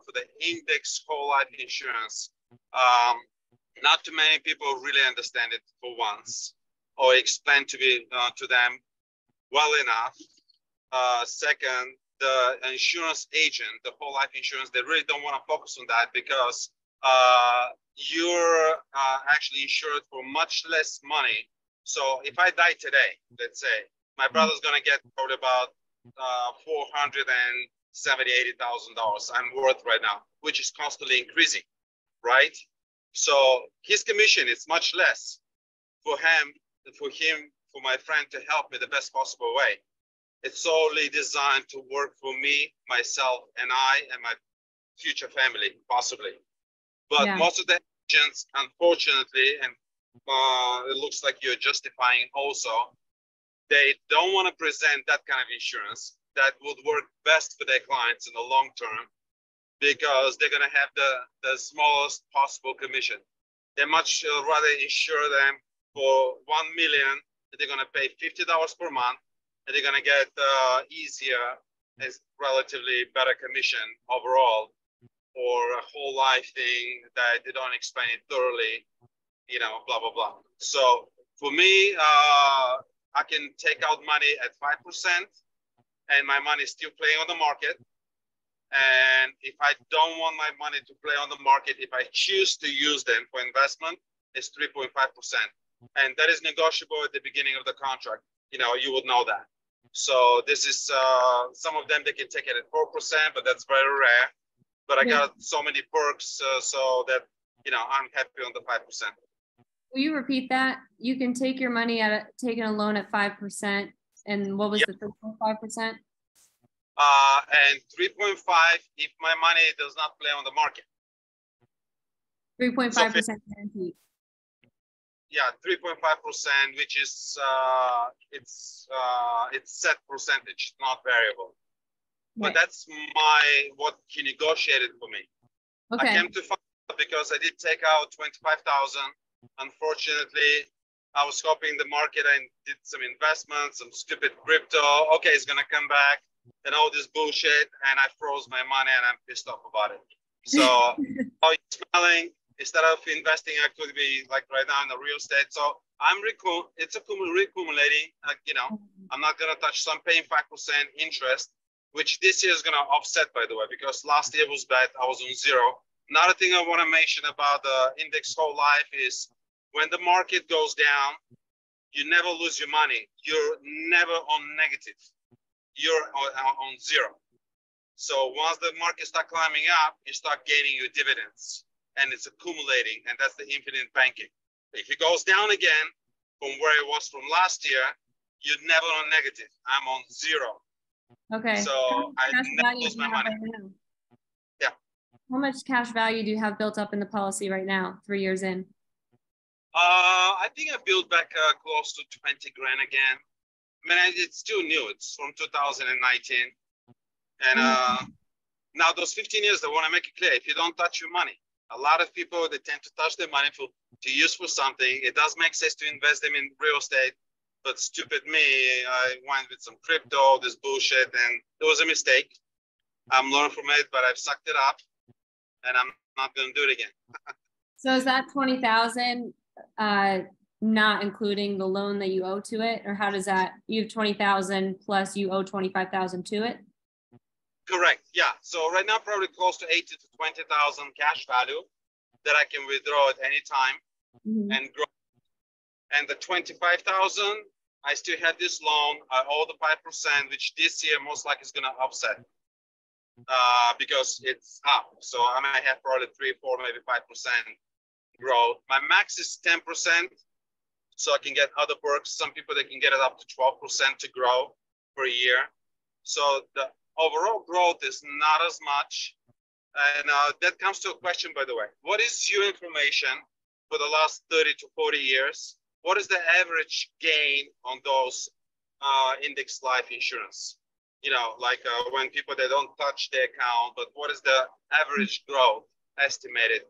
for the index whole life insurance, not too many people really understand it for once, or explain to them well enough. Second, the insurance agent, the whole life insurance, they really don't want to focus on that because you're actually insured for much less money. So if I die today, let's say, my brother's going to get probably about $470,000-$80,000 I'm worth right now, which is constantly increasing, right? So his commission is much less for my friend to help me the best possible way. It's solely designed to work for me, myself, and my future family, possibly. But most of the agents, unfortunately, and it looks like you're justifying also, they don't want to present that kind of insurance that would work best for their clients in the long term, because they're going to have the smallest possible commission. They much rather insure them for $1 million, and they're going to pay $50 per month, and they're going to get easier and relatively better commission overall, or a whole life thing that they don't explain it thoroughly, blah, blah, blah. So for me, I can take out money at 5%, and my money is still playing on the market. And if I don't want my money to play on the market, if I choose to use them for investment, it's 3.5%. And that is negotiable at the beginning of the contract. You would know that. So this is, some of them, they can take it at 4%, but that's very rare. But I got so many perks so that, I'm happy on the 5%. Will you repeat that? You can take your money taking a loan at 5%. And what was the 3.5%? And 3.5 if my money does not play on the market. 3.5% guaranteed. Yeah, 3.5%, which is it's set percentage, not variable. But that's what he negotiated for me. Okay. I came to find out because I did take out $25,000. Unfortunately, I was hoping the market, I did some investments, some stupid crypto. Okay, it's gonna come back and all this bullshit, and I froze my money and I'm pissed off about it. So how you smelling? Instead of investing, I could be like right now in the real estate. So it's recumulating. You know, I'm not gonna touch. So I'm paying 5% interest, which this year is gonna offset, by the way, because last year was bad. I was on zero. Another thing I want to mention about the index whole life is when the market goes down, you never lose your money. You're never on negative. You're on zero. So once the market start climbing up, you start gaining your dividends, and it's accumulating, and that's the infinite banking. If it goes down again from where it was from last year, you're never on negative. I'm on zero. Okay. So I never lose my money. Yeah. How much cash value do you have built up in the policy right now, 3 years in? I think I built back close to 20 grand again. I mean, it's still new. It's from 2019. And now those 15 years, I want to make it clear, if you don't touch your money, a lot of people, they tend to touch their money to use for something. It does make sense to invest them in real estate, but stupid me, I went with some crypto, this bullshit, and it was a mistake. I'm learning from it, but I've sucked it up, and I'm not going to do it again. So is that 20,000 not including the loan that you owe to it, or how does that? You have 20,000 plus you owe 25,000 to it. Correct. Yeah. So right now, probably close to 80 to 20,000 cash value that I can withdraw at any time and grow. And the 25,000, I still have this loan. I owe the 5%, which this year most likely is going to offset because it's up. So I might have probably 3, 4, maybe 5% growth. My max is 10%, so I can get other perks. Some people, they can get it up to 12% to grow per year. So the overall growth is not as much. And that comes to a question, by the way. What is your information for the last 30 to 40 years? What is the average gain on those index life insurance? You know, like when people, they don't touch the account, but what is the average growth estimated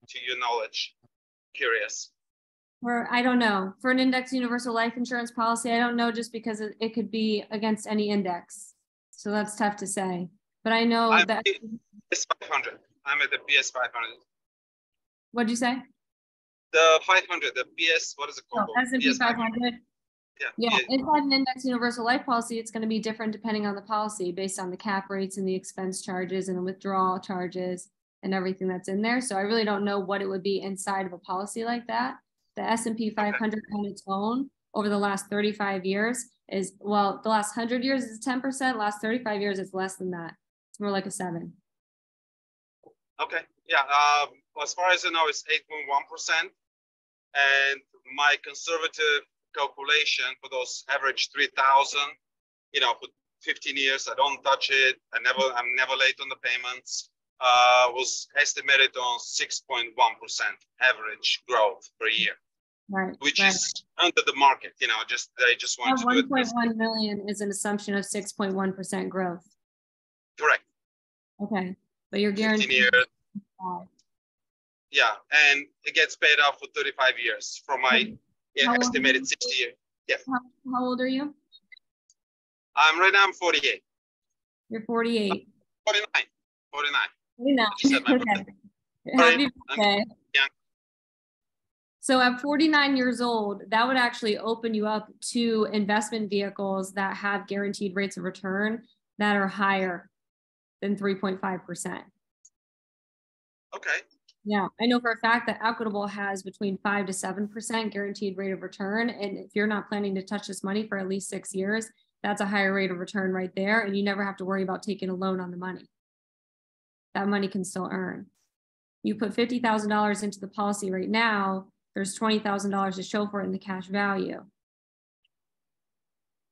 to your knowledge? Curious. Or I don't know. For an index universal life insurance policy, I don't know, just because it could be against any index. So that's tough to say. But I know that BS500. I'm at the BS500. What'd you say? The 500, the BS, what is it called? Oh, S&P 500. Yeah, inside an index universal life policy, it's going to be different depending on the policy, based on the cap rates and the expense charges and the withdrawal charges and everything that's in there. So I really don't know what it would be inside of a policy like that. The S&P 500 on its own over the last 35 years is, well, the last 100 years is 10%. Last 35 years is less than that. It's more like a 7. Okay. Yeah. As far as I know, it's 8.1%. And my conservative calculation for those average 3,000, you know, for 15 years, I don't touch it. I'm never late on the payments. Was estimated on 6.1% average growth per year. Right. Which is under the market, you know, they just want to do it. 1.1 million is an assumption of 6.1% growth. Correct. Okay. But you're guaranteed. 15 years. Yeah, and it gets paid off for 35 years from my estimated 60 years. Yeah. How old are you? Right now I'm 48. You're 48. 49. 49. Okay. Happy birthday. Yeah. So at 49 years old, that would actually open you up to investment vehicles that have guaranteed rates of return that are higher than 3.5%. Okay. Yeah, I know for a fact that Equitable has between 5 to 7% guaranteed rate of return. And if you're not planning to touch this money for at least 6 years, that's a higher rate of return right there. And you never have to worry about taking a loan on the money. That money can still earn. You put $50,000 into the policy right now, there's $20,000 to show for it in the cash value.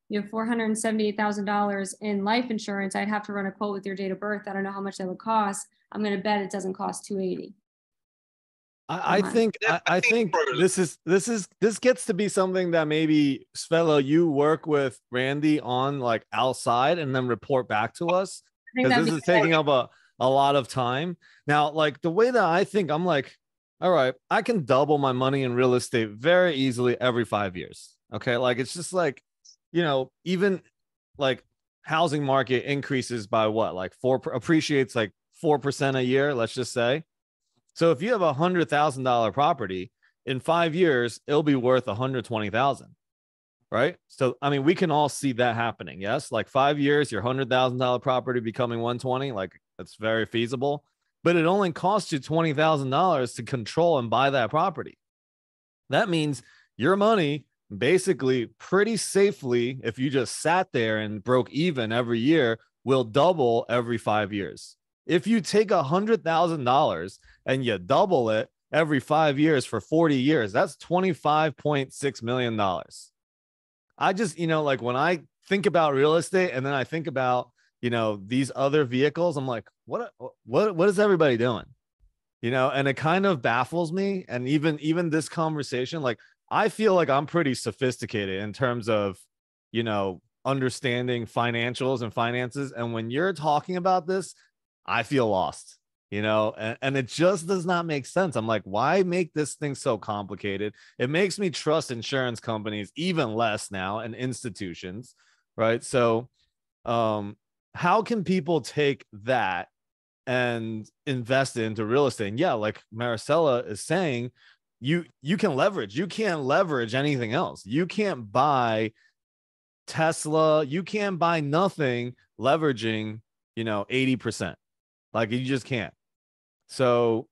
You have $478,000 in life insurance. I'd have to run a quote with your date of birth. I don't know how much that would cost. I'm going to bet it doesn't cost $280. I think this gets to be something that maybe Svela, you work with Randy on like outside and then report back to us, because this is taking up a lot of time. Now, like the way that I think, I'm like, all right, I can double my money in real estate very easily every 5 years. Okay. Like, it's just like, even like housing market increases by what, like appreciates like 4% a year, let's just say. So if you have $100,000 property in 5 years, it'll be worth 120,000. Right. So, I mean, we can all see that happening. Yes. Like 5 years, your $100,000 property becoming 120, like that's very feasible, but it only costs you $20,000 to control and buy that property. That means your money basically pretty safely, if you just sat there and broke even every year, will double every 5 years. If you take $100,000 and you double it every 5 years for 40 years, that's $25.6 million. I just, like when I think about real estate and then I think about, these other vehicles, I'm like, what is everybody doing? And it kind of baffles me. And even this conversation, like, I feel like I'm pretty sophisticated in terms of, understanding financials and finances. And when you're talking about this, I feel lost, and it just does not make sense. I'm like, why make this thing so complicated? It makes me trust insurance companies even less now, and institutions, right? So, how can people take that and invest it into real estate? And yeah, like Maricela is saying, you can leverage. You can't leverage anything else. You can't buy Tesla. You can't buy nothing leveraging, 80%. Like, you just can't. So,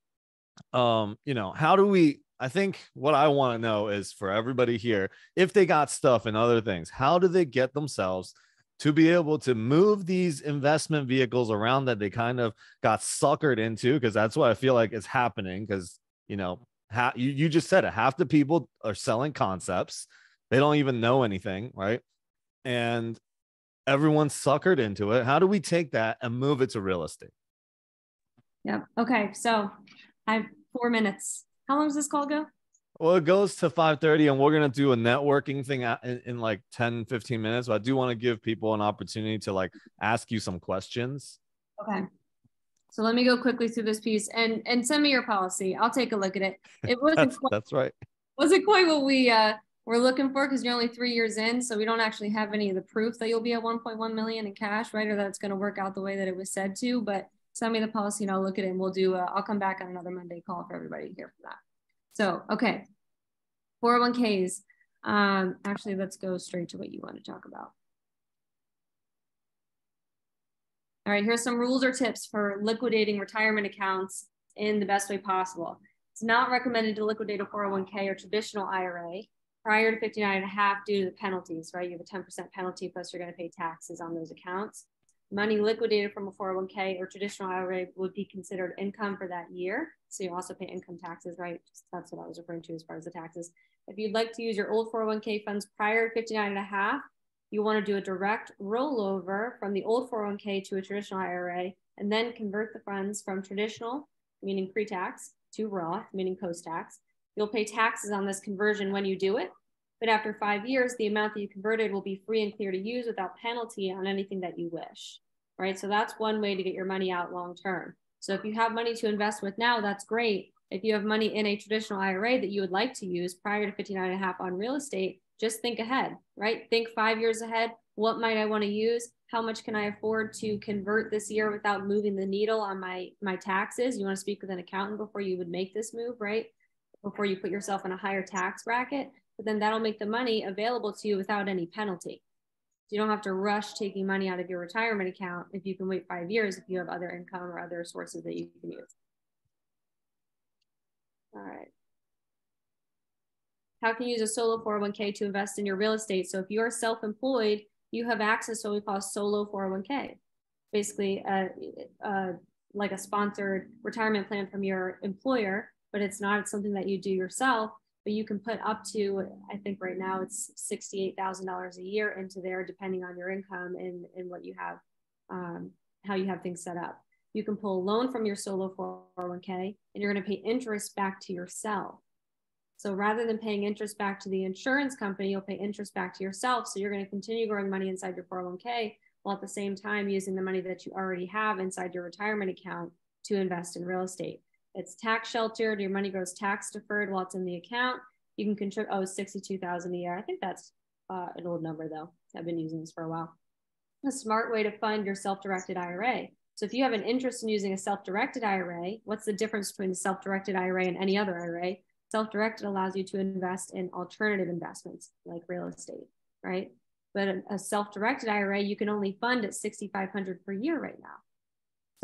how do we, I think what I want to know is, for everybody here, if they got stuff and other things, how do they get themselves to be able to move these investment vehicles around that they kind of got suckered into? Because that's what I feel like is happening. Because, you just said it, half the people are selling concepts. They don't even know anything, right? And everyone's suckered into it. How do we take that and move it to real estate? Yep. Okay. So I have 4 minutes. How long does this call go? Well, it goes to 5:30, and we're going to do a networking thing in like 10, 15 minutes. But I do want to give people an opportunity to like ask you some questions. Okay. So let me go quickly through this piece and send me your policy. I'll take a look at it. It wasn't that's right. Wasn't quite what we were looking for, because you're only 3 years in. So we don't actually have any of the proof that you'll be at 1.1 million in cash, right? Or that it's going to work out the way that it was said to, but send me the policy and I'll look at it, and we'll do, I'll come back on another Monday call for everybody here for that. So, okay. 401ks. Actually, let's go straight to what you want to talk about. All right, here's some rules or tips for liquidating retirement accounts in the best way possible. It's not recommended to liquidate a 401k or traditional IRA prior to 59.5 due to the penalties, right? You have a 10% penalty, plus you're going to pay taxes on those accounts. Money liquidated from a 401k or traditional IRA would be considered income for that year. So you also pay income taxes, right? That's what I was referring to as far as the taxes. If you'd like to use your old 401k funds prior to 59.5, you want to do a direct rollover from the old 401k to a traditional IRA, and then convert the funds from traditional, meaning pre-tax, to Roth, meaning post-tax. You'll pay taxes on this conversion when you do it, but after 5 years, the amount that you converted will be free and clear to use without penalty on anything that you wish, right? So that's one way to get your money out long-term. So if you have money to invest with now, that's great. If you have money in a traditional IRA that you would like to use prior to 59.5 on real estate, just think ahead, right? Think 5 years ahead. What might I want to use? How much can I afford to convert this year without moving the needle on my taxes? You want to speak with an accountant before you would make this move, right? Before you put yourself in a higher tax bracket, but then that'll make the money available to you without any penalty. You don't have to rush taking money out of your retirement account if you can wait 5 years, if you have other income or other sources that you can use. All right. How can you use a solo 401k to invest in your real estate? So if you're self-employed, you have access to what we call a solo 401k. Basically, like a sponsored retirement plan from your employer, but it's not something that you do yourself, but you can put up to, I think right now it's $68,000 a year into there, depending on your income and what you have, how you have things set up. You can pull a loan from your solo 401k, and you're going to pay interest back to yourself. So rather than paying interest back to the insurance company, you'll pay interest back to yourself. So you're going to continue growing money inside your 401k, while at the same time using the money that you already have inside your retirement account to invest in real estate. It's tax sheltered. Your money goes tax deferred while it's in the account. You can contribute, oh, 62,000 a year. I think that's an old number though. I've been using this for a while. A smart way to fund your self-directed IRA. So if you have an interest in using a self-directed IRA, what's the difference between a self-directed IRA and any other IRA? Self-directed allows you to invest in alternative investments like real estate, right? But a self-directed IRA, you can only fund at $6,500 per year right now.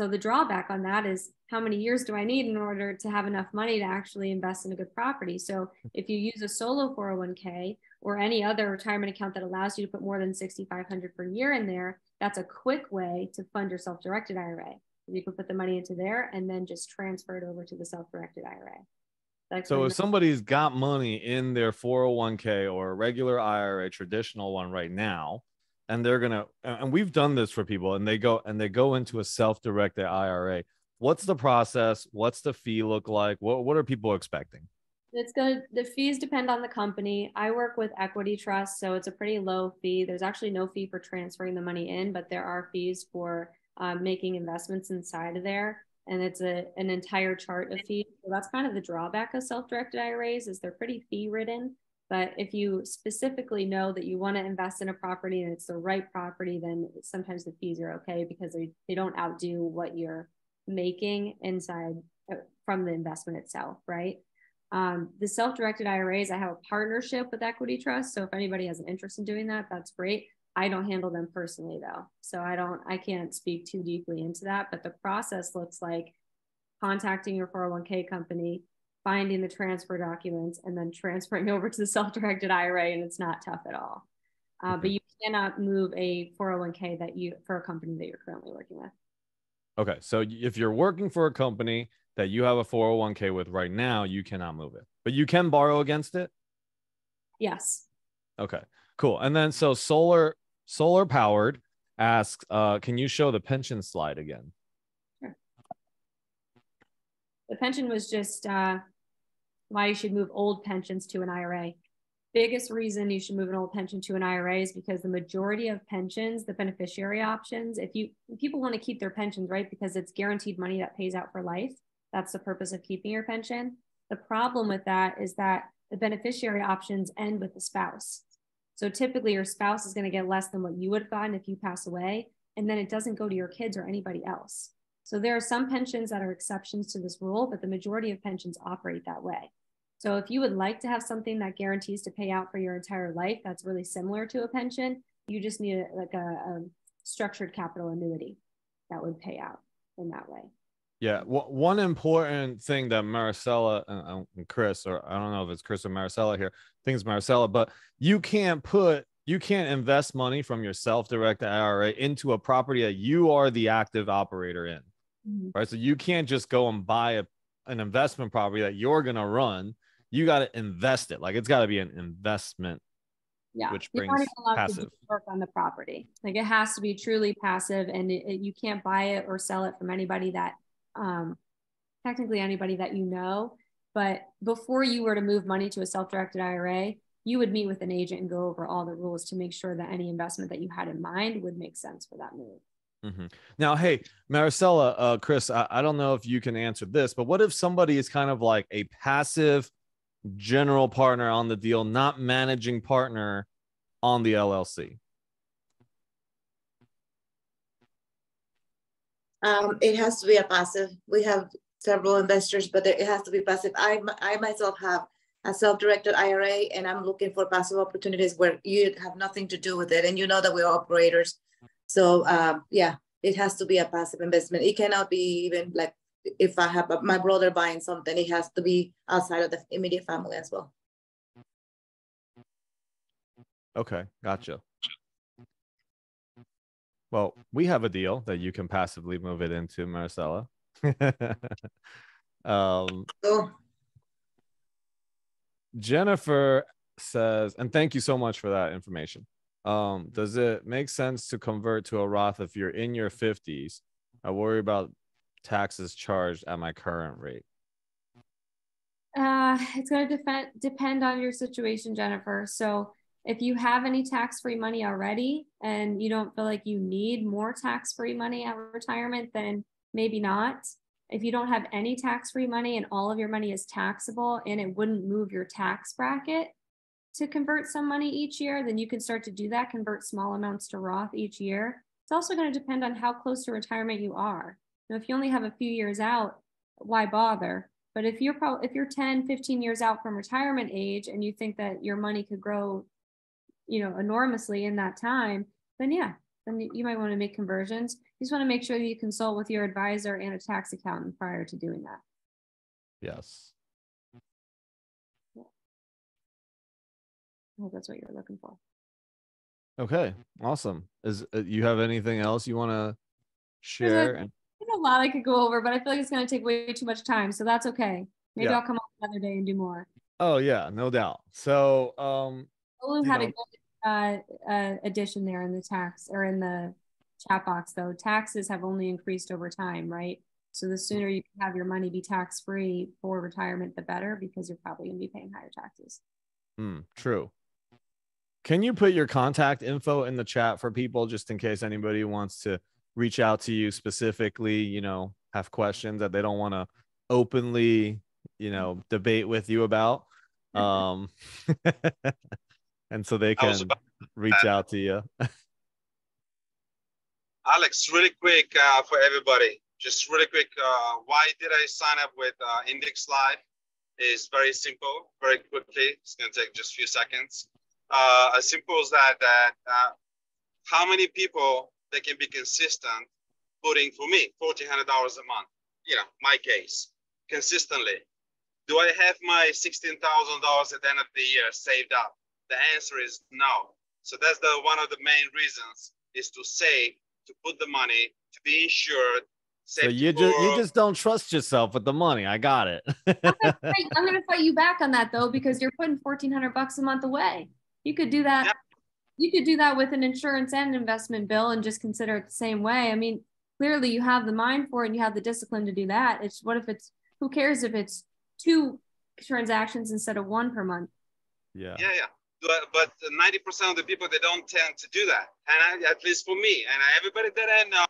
So the drawback on that is how many years do I need in order to have enough money to actually invest in a good property? So if you use a solo 401k or any other retirement account that allows you to put more than $6,500 per year in there, that's a quick way to fund your self-directed IRA. You can put the money into there and then just transfer it over to the self-directed IRA. So if somebody's got money in their 401k or a regular IRA, traditional one right now, and they're gonna, and we've done this for people, and they go into a self-directed IRA, what's the process? What's the fee look like? What are people expecting? The fees depend on the company. I work with Equity Trust, so it's a pretty low fee. There's actually no fee for transferring the money in, but there are fees for making investments inside of there. And it's an entire chart of fees. So that's kind of the drawback of self-directed IRAs is they're pretty fee ridden. But if you specifically know that you want to invest in a property and it's the right property, then sometimes the fees are okay because they don't outdo what you're making inside from the investment itself, right? The self-directed IRAs, I have a partnership with Equity Trust. So if anybody has an interest in doing that, that's great. I don't handle them personally though. So I can't speak too deeply into that, but the process looks like contacting your 401k company, finding the transfer documents, and then transferring over to the self-directed IRA. And it's not tough at all. But you cannot move a 401k for a company that you're currently working with. Okay. So if you're working for a company that you have a 401k with right now, you cannot move it, but you can borrow against it. Yes. Okay, cool. And then so solar powered asks, can you show the pension slide again? Sure. The pension was just why you should move old pensions to an IRA. Biggest reason you should move an old pension to an IRA is because the majority of pensions, the beneficiary options, if people want to keep their pensions, right? Because it's guaranteed money that pays out for life. That's the purpose of keeping your pension. The problem with that is that the beneficiary options end with the spouse. So typically your spouse is going to get less than what you would have gotten if you pass away, and then it doesn't go to your kids or anybody else. So there are some pensions that are exceptions to this rule, but the majority of pensions operate that way. So if you would like to have something that guarantees to pay out for your entire life, that's really similar to a pension, you just need a structured capital annuity that would pay out in that way. Yeah, one important thing that Maricela and Chris, or I don't know if it's Chris or Maricela here, I think it's Maricela, but you can't invest money from your self-directed IRA into a property that you are the active operator in, right? So you can't just go and buy an investment property that you're going to run. You got to invest it. Like it's got to be an investment, which brings passive work on the property. Like it has to be truly passive, and you can't buy it or sell it from anybody that technically anybody that you know. But before you were to move money to a self-directed IRA, you would meet with an agent and go over all the rules to make sure that any investment that you had in mind would make sense for that move. Now, hey, Maricela, Chris, I don't know if you can answer this, but what if somebody is kind of like a passive general partner on the deal, not managing partner on the LLC? It has to be a passive. We have several investors, but it has to be passive. I myself have a self-directed IRA, and I'm looking for passive opportunities where you have nothing to do with it, and you know that we're operators. So yeah, it has to be a passive investment. It cannot be even like if I have my brother buying something, it has to be outside of the immediate family as well. Okay, gotcha. Well, we have a deal that you can passively move it into, Maricela. Jennifer says, and thank you so much for that information. Does it make sense to convert to a Roth if you're in your 50s? I worry about taxes charged at my current rate. It's going to depend on your situation, Jennifer. So if you have any tax-free money already and you don't feel like you need more tax-free money at retirement, then maybe not. if you don't have any tax-free money and all of your money is taxable and it wouldn't move your tax bracket to convert some money each year, then you can start to do that, convert small amounts to Roth each year. It's also going to depend on how close to retirement you are. Now, if you only have a few years out, why bother? But if you're 10, 15 years out from retirement age and you think that your money could grow, enormously in that time, then yeah, then you might want to make conversions. You just want to make sure that you consult with your advisor and a tax accountant prior to doing that. Yes. I hope that's what you're looking for. Okay, awesome. Is you have anything else you want to share? There's a lot I could go over, but I feel like it's going to take way too much time, so that's okay. Maybe Yeah. I'll come up another day and do more. Oh yeah, no doubt. So Olu had a good addition there in the tax or in the chat box, though. Taxes have only increased over time, right? So the sooner you can have your money be tax-free for retirement, the better, because you're probably going to be paying higher taxes. True. Can you put your contact info in the chat for people, just in case anybody wants to reach out to you specifically, have questions that they don't want to openly, debate with you about? And so they can reach out to you. Alex, really quick for everybody, just really quick. Why did I sign up with Index Live? Is very simple, very quickly. It's going to take just a few seconds. As simple as that, how many people they can be consistent putting for me $1,400 a month, my case, consistently. Do I have my $16,000 at the end of the year saved up? The answer is no. So that's one of the main reasons is to save, to put the money, to be insured. So you just don't trust yourself with the money. I got it. I'm gonna fight you back on that though, because you're putting $1,400 a month away. You could do that. Yeah. You could do that with an insurance and investment bill and just consider it the same way. I mean, clearly you have the mind for it and you have the discipline to do that. Who cares if it's 2 transactions instead of 1 per month? Yeah. But 90% of the people, they don't tend to do that. And at least for me, and everybody that I know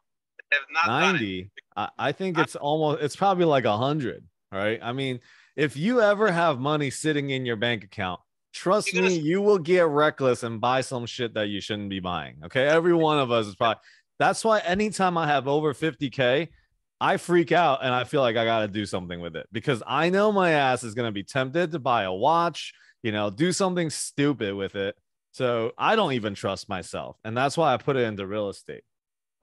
have not 90. done it. I think it's probably like 100, right? I mean, if you ever have money sitting in your bank account, trust me, you will get reckless and buy some shit that you shouldn't be buying. Okay. Every one of us is probably, that's why anytime I have over 50K, I freak out and I feel like I got to do something with it, because I know my ass is going to be tempted to buy a watch, do something stupid with it. So I don't even trust myself. And that's why I put it into real estate.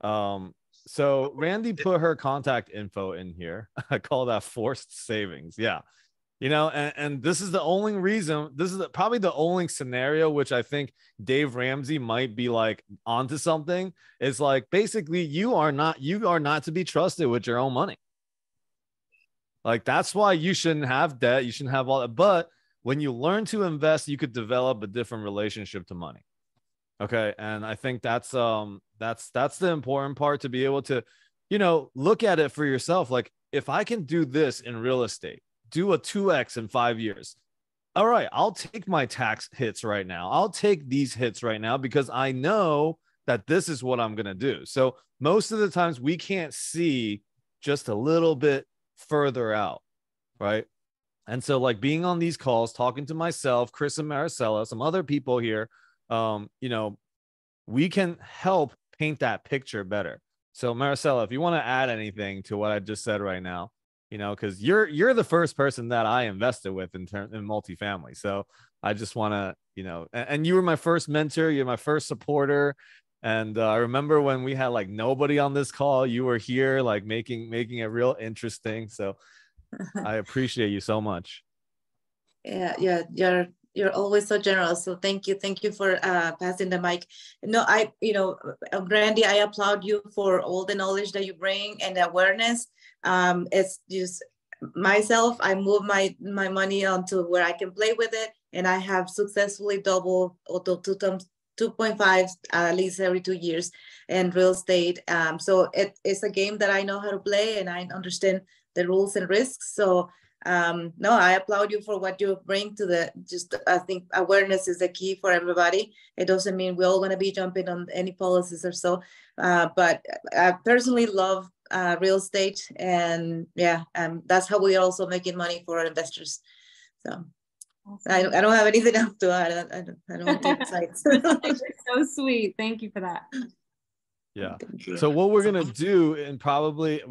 So Randy put her contact info in here. I call that forced savings. Yeah. And this is the only reason, this is probably the only scenario which I think Dave Ramsey might be like onto something. Is like, basically you are not to be trusted with your own money. Like, that's why you shouldn't have debt. You shouldn't have all that. But when you learn to invest, you could develop a different relationship to money. Okay. And I think that's the important part, to be able to, look at it for yourself. Like, if I can do this in real estate, do a 2x in 5 years. All right, I'll take my tax hits right now. I'll take these hits right now because I know that this is what I'm going to do. So most of the times we can't see just a little bit further out, right? And so, like, being on these calls, talking to myself, Chris and Maricela, some other people here, we can help paint that picture better. So Maricela, if you want to add anything to what I just said right now, because you're the first person that I invested with in multifamily. So I just want to, and you were my first mentor. You're my first supporter. And I remember when we had like nobody on this call, you were here, like making it real interesting. So I appreciate you so much. Yeah. You're always so generous. So thank you for passing the mic. No, Randy, I applaud you for all the knowledge that you bring and the awareness. It's just myself, I move my money onto where I can play with it, and I have successfully doubled or 2.5 at least every 2 years in real estate. So it's a game that I know how to play, and I understand the rules and risks. So no, I applaud you for what you bring to I think awareness is the key for everybody. It doesn't mean we're all going to be jumping on any policies or so, but I personally love real estate, and yeah, that's how we're also making money for our investors. So I don't have anything else to add. I don't want to take sides. So sweet. Thank you for that. Yeah. So what we're going to do, and probably,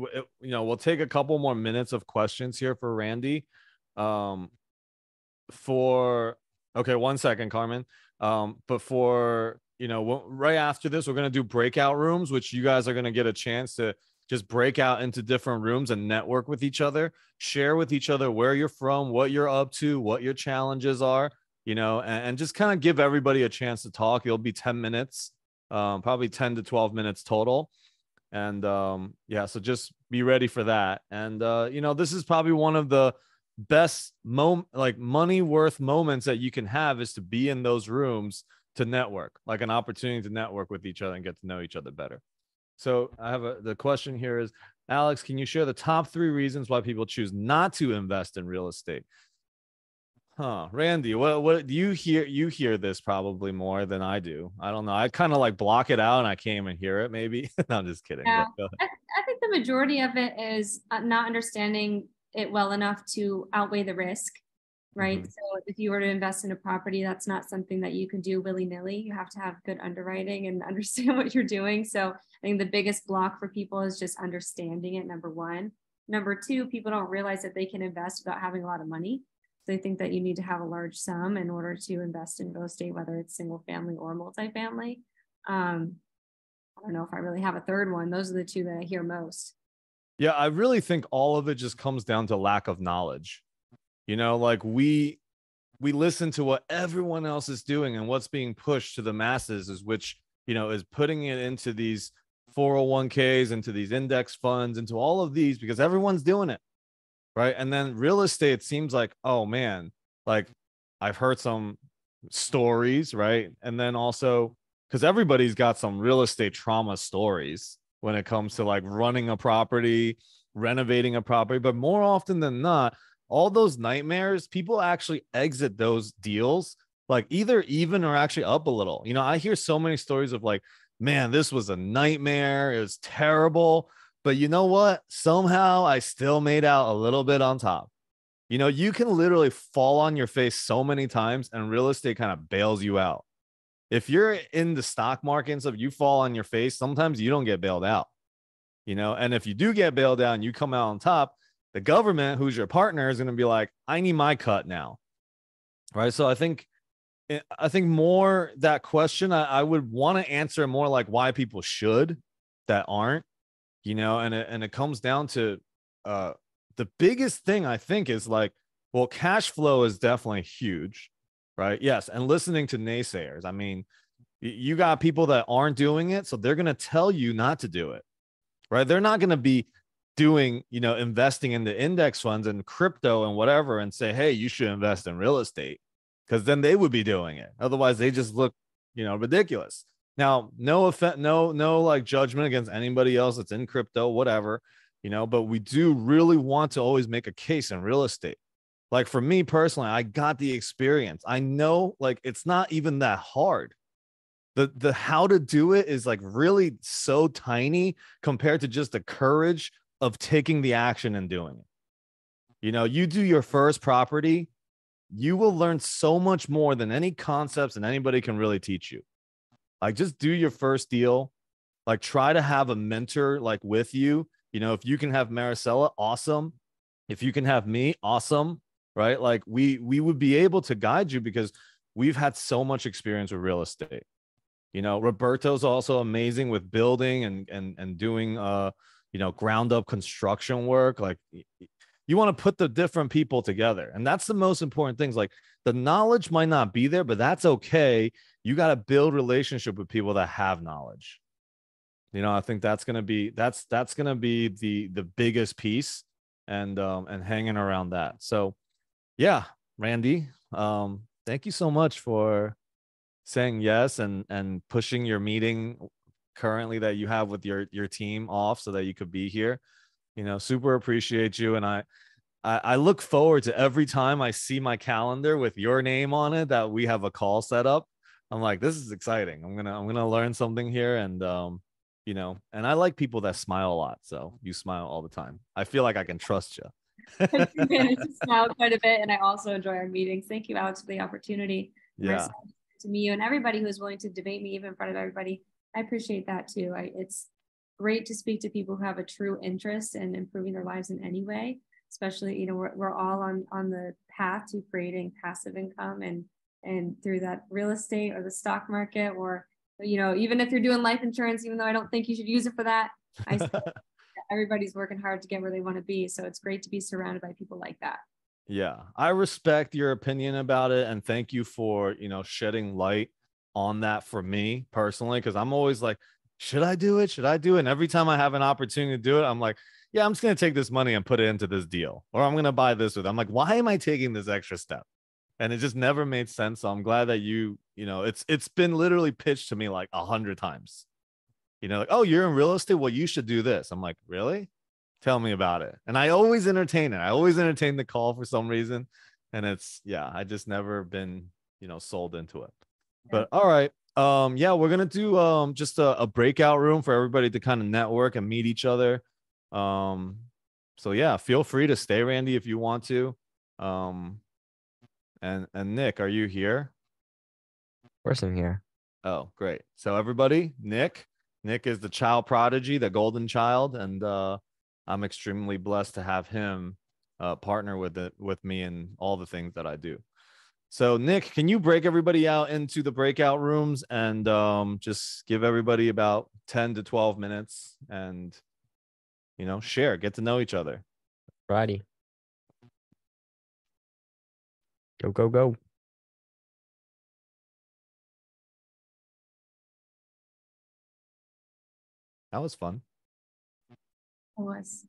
we'll take a couple more minutes of questions here for Randy. Okay, 1 second, Carmen. But for, right after this, we're going to do breakout rooms, which you guys are going to get a chance to just break out into different rooms and network with each other, share with each other where you're from, what you're up to, what your challenges are, and just kind of give everybody a chance to talk. It'll be 10 minutes. Probably 10 to 12 minutes total. And so just be ready for that. And this is probably one of the best money worth moments that you can have, is to be in those rooms to network, like an opportunity to network with each other and get to know each other better. So I have the question here is, Alex, can you share the top 3 reasons why people choose not to invest in real estate? Randy, what do you hear? You hear this probably more than I do. I don't know. I kind of like block it out and I can't even hear it, maybe. No, I'm just kidding. Yeah, I think the majority of it is not understanding it well enough to outweigh the risk, right? So if you were to invest in a property, that's not something that you can do willy-nilly. You have to have good underwriting and understand what you're doing. So I think the biggest block for people is just understanding it, number 1. Number 2, people don't realize that they can invest without having a lot of money. They think that you need to have a large sum in order to invest in real estate, whether it's single family or multifamily. I don't know if I really have a third one. Those are the 2 that I hear most. Yeah, I really think all of it just comes down to lack of knowledge. Like we listen to what everyone else is doing, and what's being pushed to the masses is is putting it into these 401ks, into these index funds, into all of these, because everyone's doing it. Right. And then real estate seems like, oh man, like I've heard some stories, right? And then also, because everybody's got some real estate trauma stories when it comes to like running a property, renovating a property. But more often than not, all those nightmares, people actually exit those deals like either even or actually up a little. I hear so many stories of like, man, this was a nightmare. It was terrible. But you know what? Somehow I still made out a little bit on top. You can literally fall on your face so many times, and real estate kind of bails you out. If you're in the stock market and stuff, you fall on your face, sometimes you don't get bailed out. And if you do get bailed out and you come out on top, the government, who's your partner, is going to be like, I need my cut now. Right. So I think more that question, I would want to answer more like why people should that aren't. And it comes down to the biggest thing I think is like, well, cash flow is definitely huge, right? Yes. And listening to naysayers. I mean, you got people that aren't doing it, so they're going to tell you not to do it, right? They're not going to be doing, investing in the index funds and crypto and whatever and say, hey, you should invest in real estate, because then they would be doing it. Otherwise, they just look, ridiculous. Now, no offense, no like judgment against anybody else that's in crypto, whatever, but we do really want to always make a case in real estate. Like for me personally, I got the experience. I know like it's not even that hard. The how to do it is like really so tiny compared to just the courage of taking the action and doing it. You do your first property, you will learn so much more than any concepts and anybody can really teach you. Like just do your first deal, like try to have a mentor like with you. If you can have Maricela, awesome. If you can have me, awesome. Right. Like we would be able to guide you because we've had so much experience with real estate. Roberto's also amazing with building and doing, ground up construction work. Like you want to put the different people together. And that's the most important things. Like the knowledge might not be there, but that's okay. You got to build relationship with people that have knowledge. I think that's going to be the biggest piece and hanging around that. So yeah, Randy, thank you so much for saying yes and pushing your meeting currently that you have with your team off so that you could be here. Super appreciate you. And I look forward to every time I see my calendar with your name on it that we have a call set up. I'm like, this is exciting. I'm gonna learn something here, and you know, and I like people that smile a lot. So you smile all the time. I feel like I can trust you. I do manage to smile quite a bit, and I also enjoy our meetings. Thank you, Alex, for the opportunity. Yeah. To me, you and everybody who's willing to debate me, even in front of everybody. I appreciate that too. It's great to speak to people who have a true interest in improving their lives in any way. Especially, you know, we're all on the path to creating passive income, and through that real estate or the stock market, or, you know, even if you're doing life insurance, even though I don't think you should use it for that, I still, everybody's working hard to get where they want to be. So it's great to be surrounded by people like that. Yeah, I respect your opinion about it, and thank you for, you know, shedding light on that for me personally, because I'm always like, should I do it? Should I do it? And every time I have an opportunity to do it, I'm like, yeah, I'm just gonna take this money and put it into this deal, or I'm gonna buy this with. I'm like, why am I taking this extra step? And it just never made sense. So I'm glad that you know, it's been literally pitched to me like 100 times. You know, like, oh, you're in real estate, well, you should do this. I'm like, really? Tell me about it. And I always entertain it. I always entertain the call for some reason. And it's, yeah, I just never been, you know, sold into it. But all right. Yeah, we're gonna do just a breakout room for everybody to kind of network and meet each other. So yeah, feel free to stay, Randy, if you want to. And Nick, are you here? Of course I'm here. Oh, great. So everybody, Nick is the child prodigy, the golden child, and I'm extremely blessed to have him partner with me in all the things that I do. So Nick, can you break everybody out into the breakout rooms and just give everybody about 10 to 12 minutes and, you know, share, get to know each other. Righty. Go, go, go. That was fun. It was.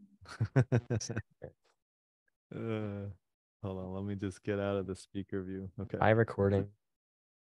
Hold on, let me just get out of the speaker view. Okay. Hi, recording.